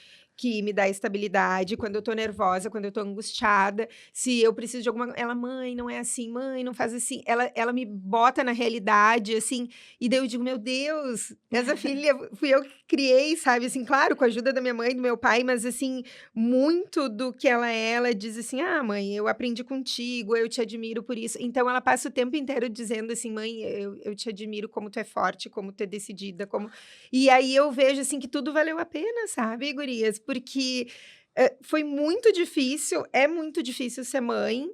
me dá estabilidade quando eu tô nervosa, quando eu tô angustiada. Se eu preciso de alguma... Ela, mãe, não é assim, mãe, não faz assim. Ela me bota na realidade, assim, e daí eu digo, meu Deus, essa filha fui eu que criei, sabe? Assim, claro, com a ajuda da minha mãe e do meu pai, mas, assim, muito do que ela diz assim, mãe, eu aprendi contigo, eu te admiro por isso. Então, ela passa o tempo inteiro dizendo assim, mãe, eu te admiro como tu é forte, como tu é decidida, como... E aí eu vejo, assim, que tudo valeu a pena, sabe, gurias? Porque foi muito difícil, é muito difícil ser mãe,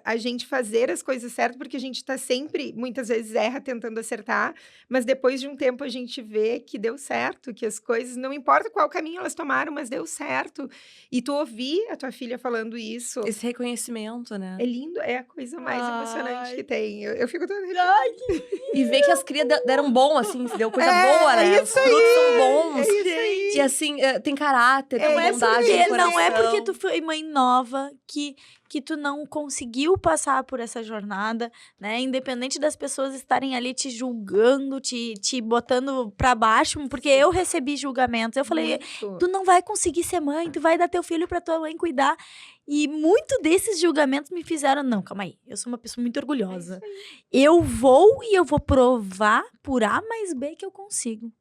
a gente fazer as coisas certas, porque a gente tá sempre, muitas vezes erra tentando acertar, mas depois de um tempo a gente vê que deu certo, que as coisas, não importa qual caminho elas tomaram, mas deu certo. E tu ouvir a tua filha falando isso... Esse reconhecimento, né? É lindo, é a coisa mais emocionante que tem. Eu fico toda... E ver que as crias deram bom, assim, deu coisa boa, né? Os frutos são bons. É isso aí. E assim, tem caráter, tem bondade no coração. Não é porque tu foi mãe nova que tu não conseguiu passar por essa jornada, né? Independente das pessoas estarem ali te julgando, te botando pra baixo, porque eu recebi julgamentos. Eu falei, tu não vai conseguir ser mãe, tu vai dar teu filho pra tua mãe cuidar. E muito desses julgamentos me fizeram, não, calma aí, eu sou uma pessoa muito orgulhosa. Eu vou provar por A mais B que eu consigo.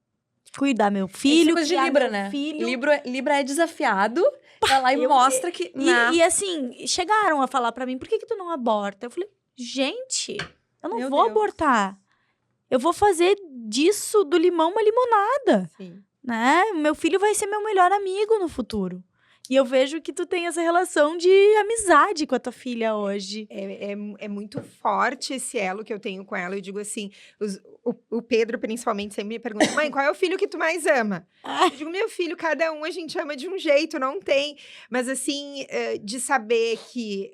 Cuidar meu filho, coisa de Libra, né? Filho. Libra é desafiado, vai lá e mostra que... E assim, chegaram a falar pra mim, por que tu não aborta? Eu falei, gente, eu não vou abortar. Eu vou fazer disso, do limão, uma limonada. Sim. Né? Meu filho vai ser meu melhor amigo no futuro. E eu vejo que tu tem essa relação de amizade com a tua filha hoje. É muito forte esse elo que eu tenho com ela. Eu digo assim, o Pedro, principalmente, sempre me pergunta, mãe, qual é o filho que tu mais ama? Eu digo, meu filho, cada um a gente ama de um jeito, não tem. Mas assim, de saber que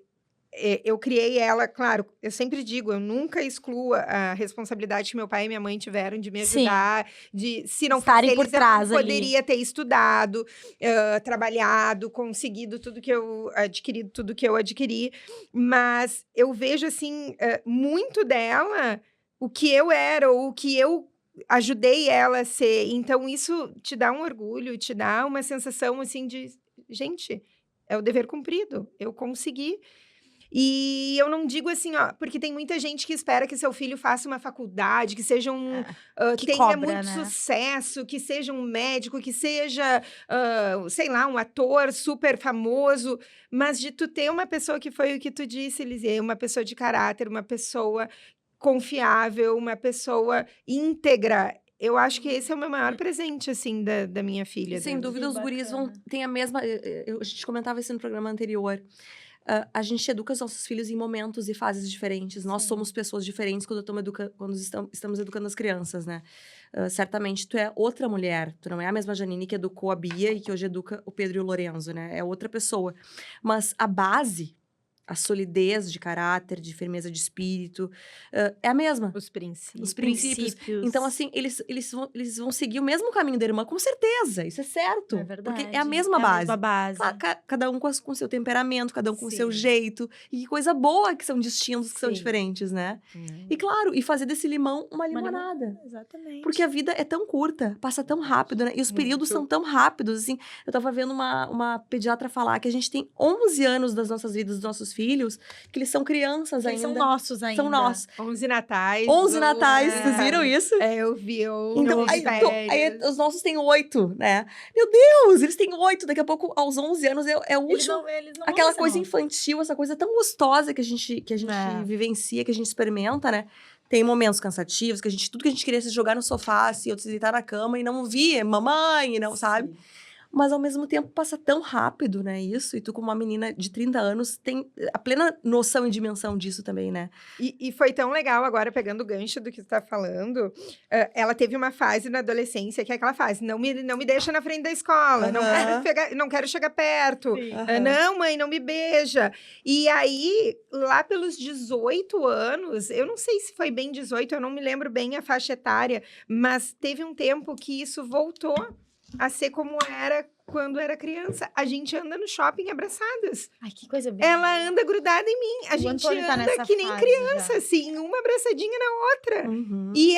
eu criei ela, claro, eu sempre digo, eu nunca excluo a responsabilidade que meu pai e minha mãe tiveram de me ajudar, de se não fosse eles, eu poderia ter estudado, trabalhado, conseguido tudo que eu adquiri, mas eu vejo, assim, muito dela, o que eu era, ou o que eu ajudei ela a ser, então isso te dá um orgulho, te dá uma sensação, assim, de, gente, é o dever cumprido, eu consegui. E eu não digo assim, porque tem muita gente que espera que seu filho faça uma faculdade, que seja tenha muito sucesso, que seja um médico, que seja, sei lá, um ator super famoso, mas de tu ter uma pessoa que foi o que tu disse, Elisê, uma pessoa de caráter, uma pessoa confiável, uma pessoa íntegra. Eu acho que esse é o meu maior presente, assim, da minha filha. Sem dúvida, os guris têm a mesma... A gente comentava isso no programa anterior. A gente educa os nossos filhos em momentos e fases diferentes. Nós somos pessoas diferentes quando estamos educando as crianças, né? Certamente, tu é outra mulher. Tu não é a mesma Janine que educou a Bia e que hoje educa o Pedro e o Lorenzo, né? É outra pessoa. Mas a base a solidez de caráter, de firmeza de espírito, é a mesma. Os princípios. Os princípios. Então, assim, eles vão seguir o mesmo caminho da irmã, com certeza. Isso é certo. É verdade. Porque é a mesma base. A mesma base. Cada um com o seu temperamento, cada um com o seu jeito. E que coisa boa que são distintos, que são diferentes, né? E claro, e fazer desse limão uma limonada. Exatamente. Porque a vida é tão curta, passa tão rápido, né? E os períodos são tão rápidos, assim. Eu tava vendo uma pediatra falar que a gente tem 11 anos das nossas vidas, dos nossos filhos, que eles são crianças ainda. São nossos ainda. São nossos. 11 natais. 11 natais, vocês viram isso? Eu vi. Então, aí os nossos têm 8, né? Meu Deus, eles têm 8. Daqui a pouco, aos 11 anos, é o último. Eles não aquela coisa infantil, essa coisa tão gostosa que a gente vivencia, que a gente experimenta, né? Tem momentos cansativos, tudo que a gente queria se jogar no sofá, assim, ou se deitar na cama e não via mamãe, não, sabe? Mas, ao mesmo tempo, passa tão rápido, né, isso. E tu, como uma menina de 30 anos, tem a plena noção e dimensão disso também, né? E foi tão legal, agora, pegando o gancho do que tu tá falando, ela teve uma fase na adolescência, que é aquela fase, não me deixa na frente da escola, não quero chegar perto, não, mãe, não me beija. E aí, lá pelos 18 anos, eu não sei se foi bem 18, eu não me lembro bem a faixa etária, mas teve um tempo que isso voltou a ser como era quando era criança. A gente anda no shopping abraçadas. Ai, que coisa bem. Ela anda grudada em mim. A gente anda que nem criança, assim, uma abraçadinha na outra. E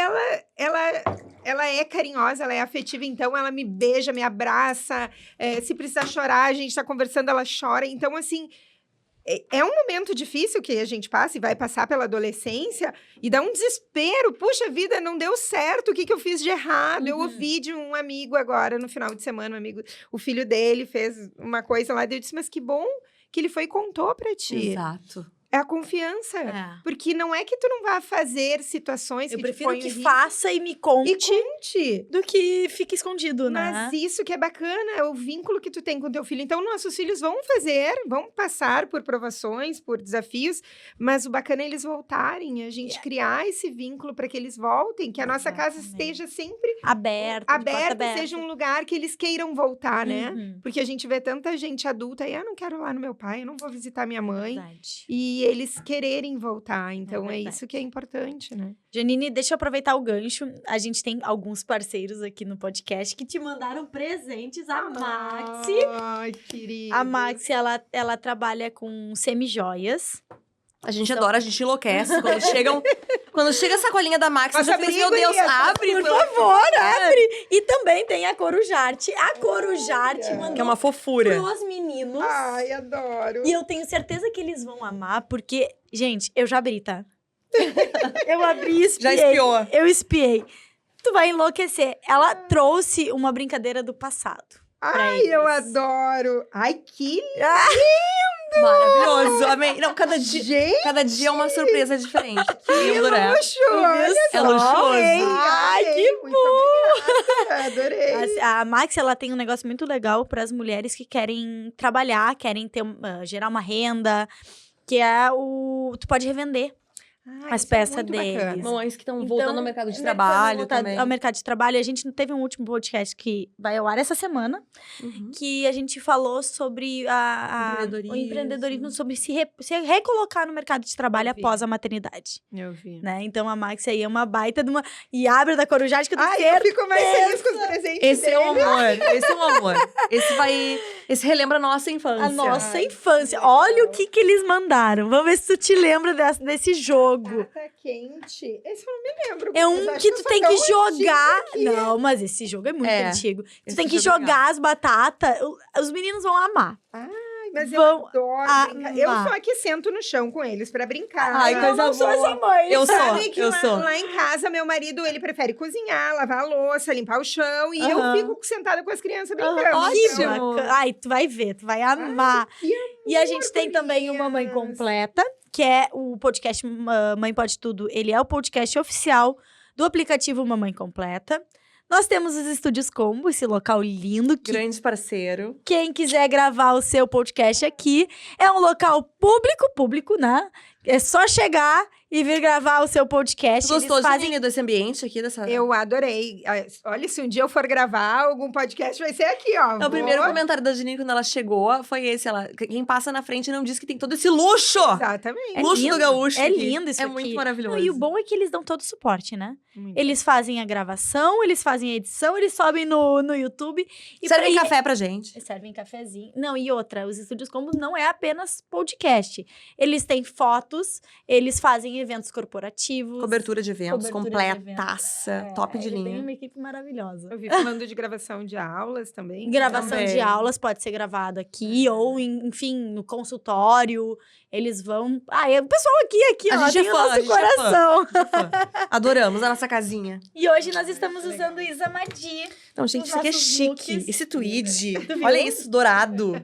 ela é carinhosa, ela é afetiva, então ela me beija, me abraça. Se precisar chorar, a gente tá conversando, ela chora. Então, assim, é um momento difícil que a gente passa e vai passar pela adolescência e dá um desespero. Puxa vida, não deu certo, o que eu fiz de errado? Eu ouvi de um amigo agora, no final de semana, o filho dele fez uma coisa lá, e eu disse, mas que bom que ele foi e contou pra ti. Exato. É a confiança. Porque não é que tu não vá fazer situações eu que prefiro te que faça e me conte. Do que fique escondido, né? Mas isso que é bacana, é o vínculo que tu tem com teu filho. Então, nossos filhos vão passar por provações, por desafios, mas o bacana é eles voltarem, a gente criar esse vínculo para que eles voltem, que a nossa casa esteja sempre aberta, seja um lugar que eles queiram voltar, né? Porque a gente vê tanta gente adulta aí, não quero ir lá no meu pai, eu não vou visitar minha mãe. E eles quererem voltar, então é isso que é importante, né? Janine, deixa eu aproveitar o gancho. A gente tem alguns parceiros aqui no podcast que te mandaram presentes. A Maxi. Ai, querida. A Maxi, ela trabalha com semijoias. A gente adora, a gente enlouquece. Quando chega a sacolinha da Maxi, você pensa, meu Deus, abre, por favor, abre. E também tem a Corujarte. A Corujarte mandou que é uma fofura pros meninos. Ai, adoro. E eu tenho certeza que eles vão amar, porque, gente, eu já abri, tá? Eu abri e espiei. Já espiou. Eu espiei. Tu vai enlouquecer. Ela trouxe uma brincadeira do passado. Ai, eu adoro. Ai, que lindo! Maravilhoso, amei. Não, cada dia é uma surpresa diferente. Que lindo, né? Luxo, olha é luxuoso. Ai, que bom! Adorei. A Max, ela tem um negócio muito legal para as mulheres que querem trabalhar, querem gerar uma renda, que é tu pode revender. As peças deles. Mamães que estão voltando ao mercado de trabalho também. Ao mercado de trabalho. A gente teve um último podcast que vai ao ar essa semana, que a gente falou sobre o empreendedorismo, sobre se recolocar no mercado de trabalho após a maternidade. Eu vi. Né? Então, a Max aí é uma baita de uma... E abre da Corujade que eu tenho eu fico mais feliz com os presentes Esse é um amor. Esse relembra a nossa infância. A nossa infância. Olha o que eles mandaram. Vamos ver se tu te lembra desse jogo. Batata quente. Esse eu não me lembro. É um que tu tem que jogar. Não, mas esse jogo é muito antigo. Tu tem que jogar as batatas. Os meninos vão amar. Ai, mas eu adoro brincar. Eu sou a que sento no chão com eles pra brincar. Ai, coisa boa. Eu sou essa mãe. Eu sou. Lá em casa, meu marido, ele prefere cozinhar, lavar a louça, limpar o chão. E eu fico sentada com as crianças brincando. Ótimo. Ai, tu vai ver, tu vai amar. E a gente tem também o Mamãe Completa, que é o podcast Mãe Pode Tudo. Ele é o podcast oficial do aplicativo Mamãe Completa. Nós temos os Estúdios Combo, esse local lindo. Grande parceiro. Quem quiser gravar o seu podcast aqui, é um local público, né? É só chegar e vir gravar o seu podcast. Tu gostou desse ambiente aqui? Eu adorei. Olha, se um dia eu for gravar algum podcast, vai ser aqui, ó. O primeiro comentário da Janine, quando ela chegou, foi esse. Quem passa na frente não diz que tem todo esse luxo. Exatamente. Luxo do gaúcho. É lindo isso aqui. É muito maravilhoso. Não, e o bom é que eles dão todo o suporte, né? Muito. Eles fazem a gravação, eles fazem a edição, eles sobem no YouTube. E servem café pra gente. Servem cafezinho. Não, e outra, os Estúdios Combos não é apenas podcast. Eles têm fotos, eles fazem eventos corporativos. Cobertura de eventos, completaça, top de linha. Tem uma equipe maravilhosa. Eu vi falando de gravação de aulas também. Gravação de aulas pode ser gravado aqui, ou, enfim, no consultório. Eles vão... o pessoal aqui, ó, tem o nosso coração. Adoramos a nossa casinha. E hoje nós estamos usando Isamadi. Não, gente, isso aqui é chique. Looks. Esse tweed. Olha isso, dourado.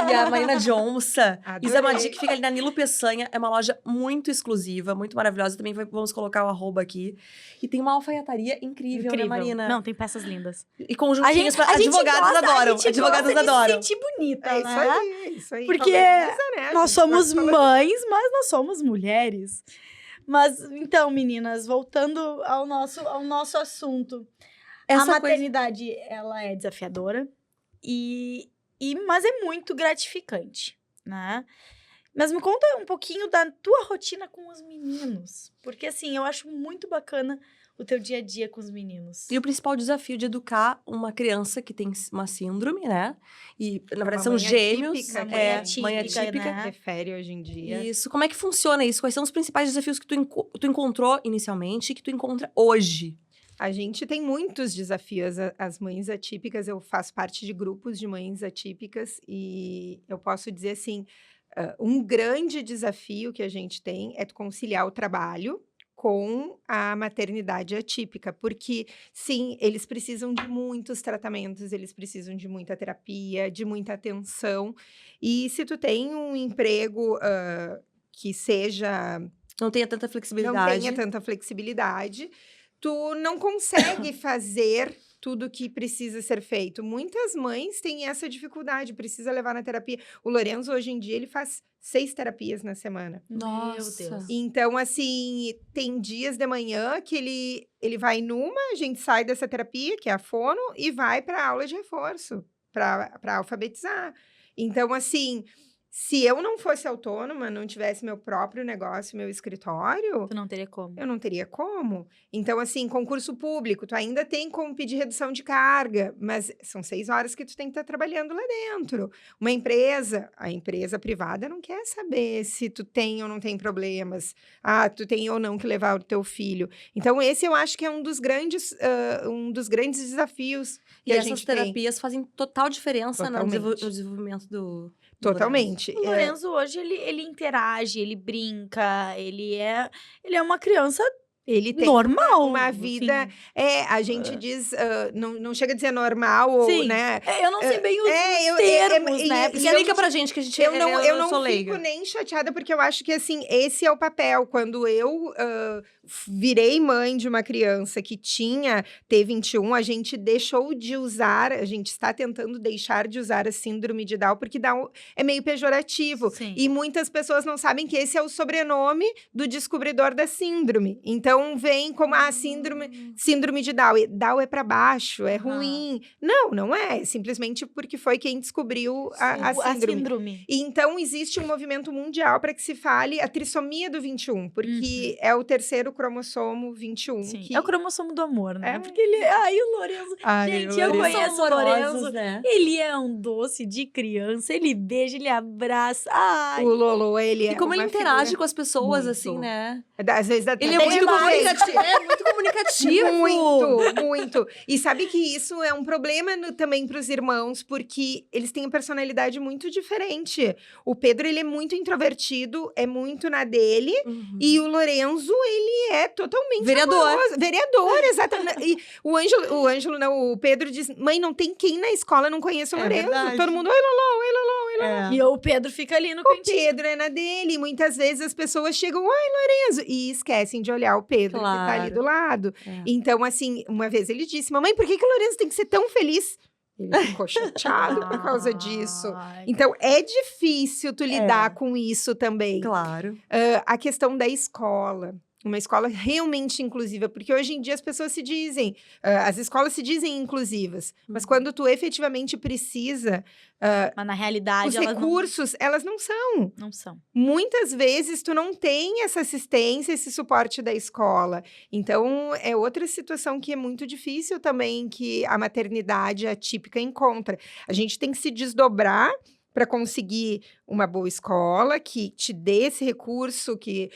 E a Marina de onça. Isamadi, que fica ali na Nilo Peçanha. É uma loja muito exclusiva, muito maravilhosa. Também vamos colocar o @. Aqui. E tem uma alfaiataria incrível, né, Marina? Não, tem peças lindas. E conjuntinhos pra... Advogadas adoram. Advogadas adoram. Se sentir bonita, né? Isso aí. Porque nós somos mães, mas nós somos mulheres. Mas, então, meninas, voltando ao nosso assunto. A maternidade, ela é desafiadora, mas é muito gratificante, né? Mas me conta um pouquinho da tua rotina com os meninos. Porque, assim, eu acho muito bacana o teu dia a dia com os meninos. E o principal desafio de educar uma criança que tem uma síndrome, né? E, na verdade, são gêmeos. Mãe atípica, né? Refere hoje em dia. Isso. Como é que funciona isso? Quais são os principais desafios que tu encontrou inicialmente e que tu encontra hoje? A gente tem muitos desafios. As mães atípicas, eu faço parte de grupos de mães atípicas e eu posso dizer assim, um grande desafio que a gente tem é conciliar o trabalho com a maternidade atípica, porque, sim, eles precisam de muitos tratamentos, eles precisam de muita terapia, de muita atenção, e se tu tem um emprego que seja... Não tenha tanta flexibilidade, tu não consegue fazer tudo que precisa ser feito. Muitas mães têm essa dificuldade, precisa levar na terapia. O Lorenzo, hoje em dia, ele faz 6 terapias na semana. Nossa! Meu Deus. Então, assim, tem dias de manhã que ele vai numa, a gente sai dessa terapia, que é a fono, e vai para aula de reforço, para alfabetizar. Então, assim... Se eu não fosse autônoma, não tivesse meu próprio negócio, meu escritório... Tu não teria como. Eu não teria como. Então, assim, concurso público, tu ainda tem como pedir redução de carga, mas são 6 horas que tu tem que estar trabalhando lá dentro. Uma empresa, a empresa privada não quer saber se tu tem ou não tem problemas. Tu tem ou não que levar o teu filho. Então, esse eu acho que é um dos grandes desafios que a gente tem. E essas terapias fazem total diferença no desenvolvimento do... Totalmente. O Lorenzo hoje, ele interage, ele brinca, ele é uma criança Ele tem normal, uma vida... a gente diz... não chega a dizer normal, ou, né? Eu não sei bem os termos, né? Explica pra gente que a gente... Eu não fico nem chateada, porque eu acho que, assim, esse é o papel. Quando eu virei mãe de uma criança que tinha T21, a gente deixou de usar, a gente está tentando deixar de usar a síndrome de Down, porque Down é meio pejorativo. Sim. E muitas pessoas não sabem que esse é o sobrenome do descobridor da síndrome. Então, vem como a síndrome de Down. Down é para baixo, é ruim. Não é. É simplesmente porque foi quem descobriu a síndrome. E, então, existe um movimento mundial para que se fale a trissomia do 21, porque é o terceiro cromossomo 21. Sim. Que... É o cromossomo do amor, né? Porque ele... o Lorenzo... Gente, eu conheço o Lorenzo. Né? Ele é um doce de criança. Ele beija, ele abraça. O Lolo, ele é... E como ele interage com as pessoas, assim, né? Às vezes ele é muito comunicativo. Muito. E sabe que isso é um problema também para os irmãos, porque eles têm uma personalidade muito diferente. O Pedro, ele é muito introvertido, é muito na dele. E o Lorenzo, ele é totalmente amoroso. Vereador, exatamente. E o Pedro diz, mãe, não tem quem na escola não conheça o Lorenzo. Verdade. Todo mundo, oi, Lolo. E o Pedro fica ali no cantinho. O Pedro é na dele. E muitas vezes as pessoas chegam, oi, Lorenzo. E esquecem de olhar o Pedro, que tá ali do lado. Então, assim, uma vez ele disse, mamãe, por que o Lorenzo tem que ser tão feliz? Ele ficou chateado por causa disso. Então, é difícil tu lidar com isso também. Claro. A questão da escola. Uma escola realmente inclusiva, porque hoje em dia as pessoas se dizem, as escolas se dizem inclusivas, mas quando tu efetivamente precisa, mas na realidade os recursos, elas não são. Não são. Muitas vezes tu não tem essa assistência, esse suporte da escola. Então, é outra situação que é muito difícil também, que a maternidade atípica encontra. A gente tem que se desdobrar para conseguir uma boa escola, que te dê esse recurso, que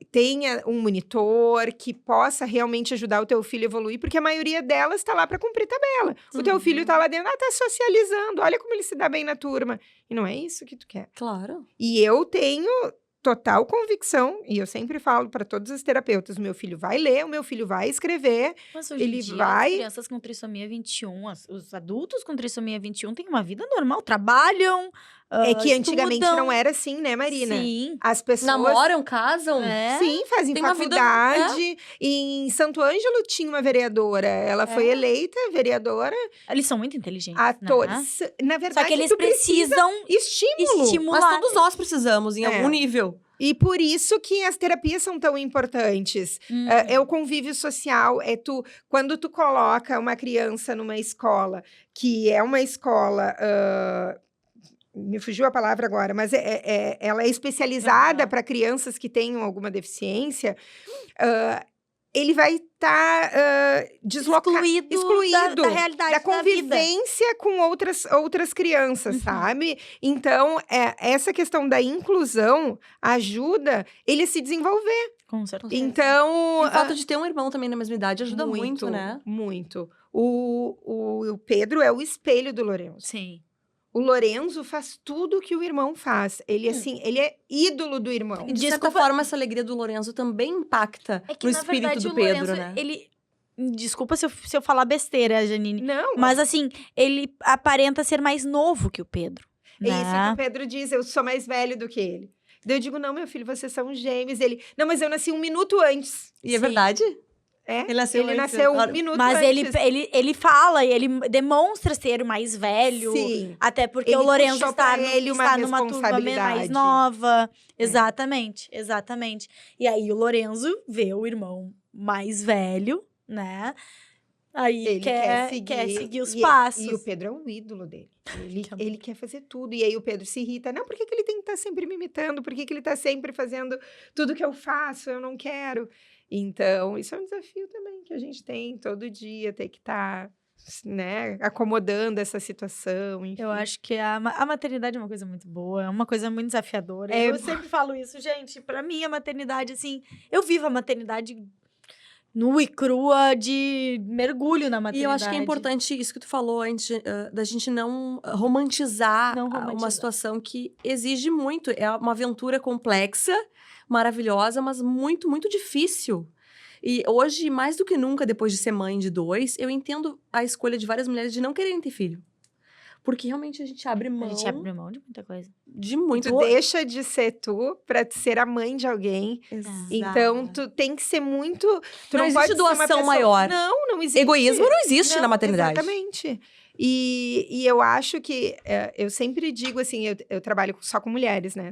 tenha um monitor, que possa realmente ajudar o teu filho a evoluir, porque a maioria delas está lá para cumprir tabela. O teu filho está lá dentro, tá socializando, olha como ele se dá bem na turma. E não é isso que tu quer. Claro. E eu tenho total convicção, e eu sempre falo para todos os terapeutas, o meu filho vai ler, o meu filho vai escrever, mas hoje ele em dia, vai... As crianças com trissomia 21, os adultos com trissomia 21 têm uma vida normal, trabalham, É que antigamente estudam. não era assim, né, Marina? Sim. As pessoas... Namoram, casam. Sim, fazem Tem uma vida- faculdade. Em Santo Ângelo tinha uma vereadora. Ela foi eleita vereadora. Eles são muito inteligentes, Atores. né? Na verdade, Só que eles tu precisa precisam estímulo. estimular. Mas todos nós precisamos, em algum nível. E por isso que as terapias são tão importantes. É o convívio social. Quando tu coloca uma criança numa escola, que é uma escola... me fugiu a palavra agora, mas ela é especializada para crianças que tenham alguma deficiência, ele vai estar excluído da realidade da convivência com outras crianças, sabe? Então, essa questão da inclusão ajuda ele a se desenvolver. Com certeza. Então... E o fato de ter um irmão também na mesma idade ajuda muito, né? Muito. O Pedro é o espelho do Lourenço. Sim. O Lorenzo faz tudo o que o irmão faz. Ele, assim, ele é ídolo do irmão. E de certa forma, essa alegria do Lorenzo também impacta no espírito do Pedro, Lorenzo, né? Desculpa se eu falar besteira, Janine. Não. Mas, assim, ele aparenta ser mais novo que o Pedro. É isso que o Pedro diz, eu sou mais velho do que ele. Daí eu digo, não, meu filho, vocês são gêmeos. Ele, não, mas eu nasci 1 minuto antes. E é verdade? Ele nasceu 1 minuto mas antes. Mas ele fala e ele demonstra ser mais velho. Sim. Até porque Ele o Lourenço puxou está pra ele uma numa turma mais responsabilidade. nova. Exatamente. E aí o Lorenzo vê o irmão mais velho, né? Aí ele quer seguir os passos. E o Pedro é um ídolo dele. Ele quer fazer tudo. E aí o Pedro se irrita. Não, por que ele tem que estar sempre me imitando? Por que ele está sempre fazendo tudo que eu faço? Eu não quero. Então, isso é um desafio também que a gente tem todo dia. Ter que estar, né, acomodando essa situação. Enfim. Eu acho que a maternidade é uma coisa muito boa. É uma coisa muito desafiadora. Eu sempre falo isso, gente. Pra mim, a maternidade, assim... Eu vivo a maternidade... nua e crua, de mergulho na maternidade. E eu acho que é importante isso que tu falou, da gente não romantizar uma situação que exige muito. É uma aventura complexa, maravilhosa, mas muito, muito difícil. E hoje, mais do que nunca, depois de ser mãe de 2, eu entendo a escolha de várias mulheres de não quererem ter filho. Porque realmente a gente abre mão. A gente abre mão de muita coisa. De muito. Tu deixa de ser tu pra ser a mãe de alguém. Exato. Então, tu tem que ser muito... Tu não existe pode doação ser uma pessoa... maior. Não existe. Egoísmo não existe na maternidade. Exatamente. E eu acho que... eu sempre digo assim, eu trabalho só com mulheres, né?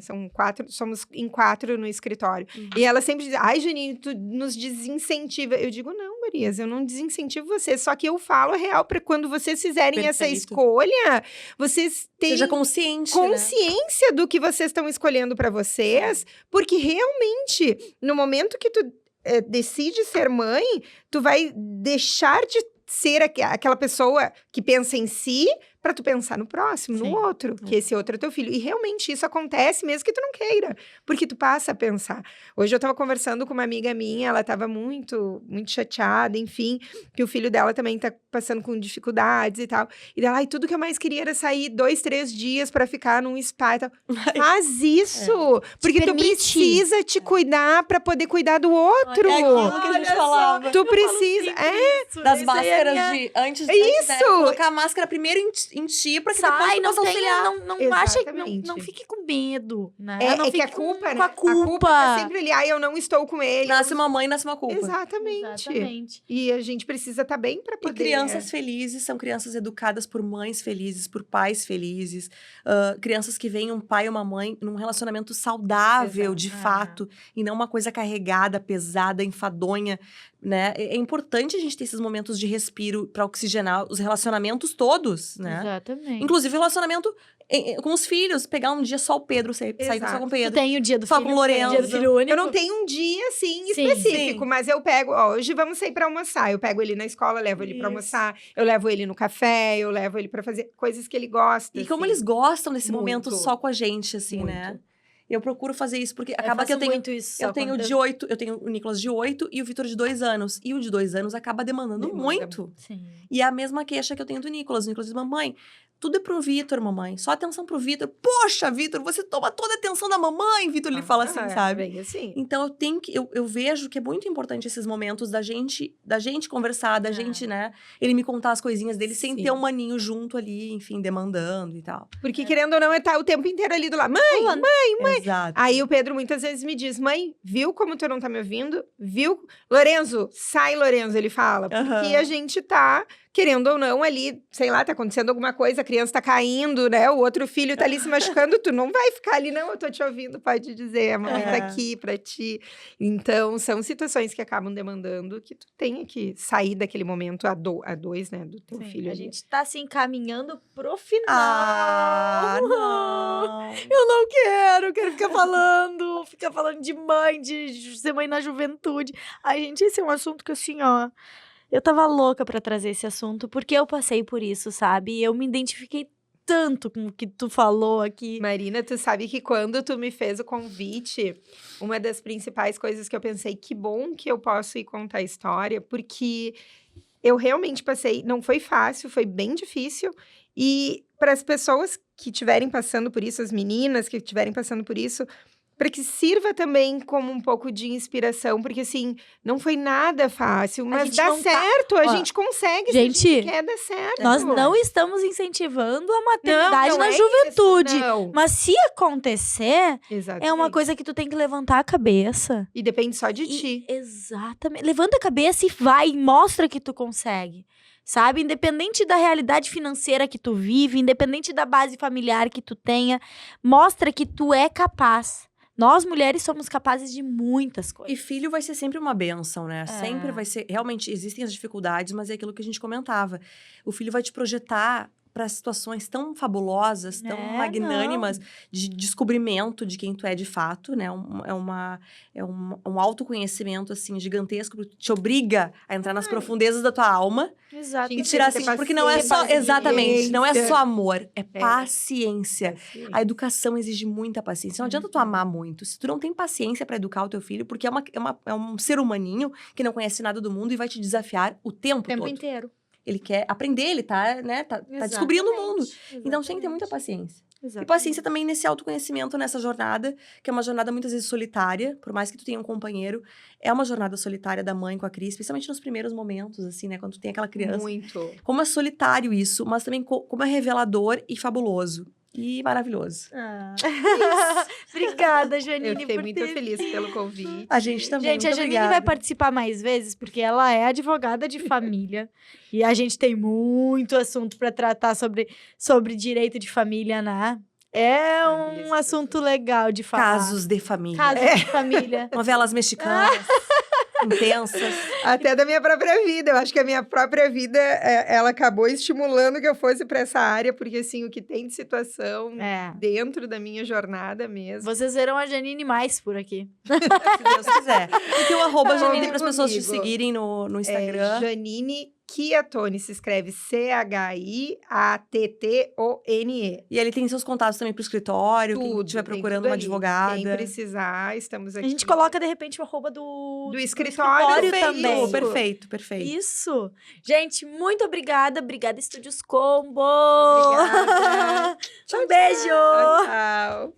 Somos em 4 no escritório. E ela sempre diz, ai, Janine, tu nos desincentiva. Eu digo, não, Marias, eu não desincentivo vocês. Só que eu falo a real para quando vocês fizerem essa escolha, vocês terem Seja consciente, consciência do que vocês estão escolhendo para vocês. Porque realmente, no momento que tu decide ser mãe, tu vai deixar de ser aquela pessoa que pensa em si para tu pensar no próximo, no outro, que esse outro é teu filho. E realmente isso acontece mesmo que tu não queira, porque tu passa a pensar. Hoje eu tava conversando com uma amiga minha, ela tava muito, muito chateada, enfim, que o filho dela também tá passando com dificuldades e tal. E ela, tudo que eu mais queria era sair 2, 3 dias para ficar num spa e tal. Faz isso! Porque tu precisa te cuidar para poder cuidar do outro. É aquilo que a gente falava. Tu precisa, das máscaras de antes, né? Colocar a máscara primeiro em ti pra que sai, depois tu não possa auxiliar. não acha que Exatamente. não fique com medo, né? É que a culpa, né? A culpa tá sempre ali, eu não estou com ele. Nasce uma mãe, nasce uma culpa. Exatamente. E a gente precisa estar bem pra poder... E crianças felizes são crianças educadas por mães felizes, por pais felizes. Crianças que veem um pai e uma mãe num relacionamento saudável, de fato. E não uma coisa carregada, pesada, enfadonha, né? É importante a gente ter esses momentos de respiro pra oxigenar os relacionamentos todos, né? Exatamente. Inclusive o relacionamento com os filhos. Pegar um dia só o Pedro, sair só com o Pedro. Tu tem o dia do só filho, com o Lourenço. dia do filho único. Eu não tenho um dia, assim, específico, mas eu pego... hoje vamos sair pra almoçar. Eu pego ele na escola, levo ele pra almoçar. Eu levo ele no café, eu levo ele pra fazer coisas que ele gosta. E como assim. eles gostam desse Muito. momento só com a gente, assim, né? Eu procuro fazer isso, porque acaba que eu tenho... muito isso. Eu tenho de 8, eu tenho o Nicolas de 8 e o Vitor de 2 anos. E o de 2 anos acaba demandando muito. Sim. E é a mesma queixa que eu tenho do Nicolas. O Nicolas diz, mamãe, tudo é pro Vitor, mamãe. Só atenção pro Vitor. Poxa, Vitor, você toma toda a atenção da mamãe, Vitor lhe fala assim, sabe? Bem assim. Então eu tenho que... Eu vejo que é muito importante esses momentos da gente conversar, da gente, né? Ele me contar as coisinhas dele sem ter um maninho junto ali, enfim, demandando e tal. Porque, querendo ou não, é estar o tempo inteiro ali do lado. Mãe! Exato. Aí o Pedro muitas vezes me diz, mãe, viu como tu não tá me ouvindo? Viu? Lorenzo, sai, Lorenzo, ele fala. Porque a gente tá, querendo ou não, ali, sei lá, tá acontecendo alguma coisa, a criança tá caindo, né? O outro filho tá ali se machucando, tu não vai ficar ali, não, eu tô te ouvindo, pode dizer, a mamãe tá aqui pra ti. Então, são situações que acabam demandando que tu tenha que sair daquele momento a dois, né, do teu filho A ali. gente tá se encaminhando pro final. Ah, não. Eu não quero ficar falando de mãe, de ser mãe na juventude. Ai, gente, esse é um assunto que, assim, ó, eu tava louca pra trazer esse assunto, porque eu passei por isso, sabe? E eu me identifiquei tanto com o que tu falou aqui. Marina, tu sabe que quando tu me fez o convite, uma das principais coisas que eu pensei, que bom que eu posso ir contar a história, porque eu realmente passei, não foi fácil, foi bem difícil, e para as pessoas que estiverem passando por isso, as meninas que estiverem passando por isso, para que sirva também como um pouco de inspiração, porque assim, não foi nada fácil, mas dá certo, a gente consegue, gente, se a gente quer dar certo. Nós não estamos incentivando a maternidade na juventude, mas se acontecer, é uma coisa que tu tem que levantar a cabeça. E depende só de ti. Exatamente, levanta a cabeça e vai, mostra que tu consegue. Sabe? Independente da realidade financeira que tu vive, independente da base familiar que tu tenha, mostra que tu é capaz. Nós, mulheres, somos capazes de muitas coisas. E filho vai ser sempre uma bênção, né? Sempre vai ser... Realmente, existem as dificuldades, mas é aquilo que a gente comentava. O filho vai te projetar para situações tão fabulosas, tão magnânimas, de descobrimento de quem tu é de fato, né? Um autoconhecimento, assim, gigantesco, que te obriga a entrar nas profundezas da tua alma. Exato. E tirar, assim, porque não é só... Exatamente, não é só amor, é paciência. A educação exige muita paciência. Não adianta tu amar muito. Se tu não tem paciência para educar o teu filho, porque é um ser humaninho que não conhece nada do mundo e vai te desafiar o tempo todo. Inteiro. Ele quer aprender, ele tá, né, tá descobrindo o mundo. Então, tem que ter muita paciência. E paciência também nesse autoconhecimento, nessa jornada, que é uma jornada muitas vezes solitária, por mais que tu tenha um companheiro, é uma jornada solitária da mãe com a Cris, especialmente nos primeiros momentos, assim, né, quando tu tem aquela criança. Muito. Como é solitário isso, mas também como é revelador e fabuloso. E maravilhoso. Obrigada, Janine. Eu fiquei muito feliz pelo convite. A gente também. Gente, a Janine vai participar mais vezes, porque ela é advogada de família. E a gente tem muito assunto para tratar sobre direito de família, né? É um assunto legal de falar. Casos de família. Casos de família. Novelas mexicanas. Intensas. Até da minha própria vida. Eu acho que a minha própria vida, ela acabou estimulando que eu fosse para essa área, porque assim, o que tem de situação dentro da minha jornada mesmo. Vocês verão a Janine mais por aqui. Se Deus quiser. E tem o @Janine para as pessoas te seguirem no Instagram. Janine Chiattone, se escreve Chiattone. E ele tem seus contatos também pro escritório, quem estiver procurando uma advogada. Quem precisar, estamos aqui. A gente coloca, de repente, o @do escritório também. Perfeito. Isso. Gente, muito obrigada. Obrigada, Estúdios Combo. Obrigada. Um beijo. Tchau.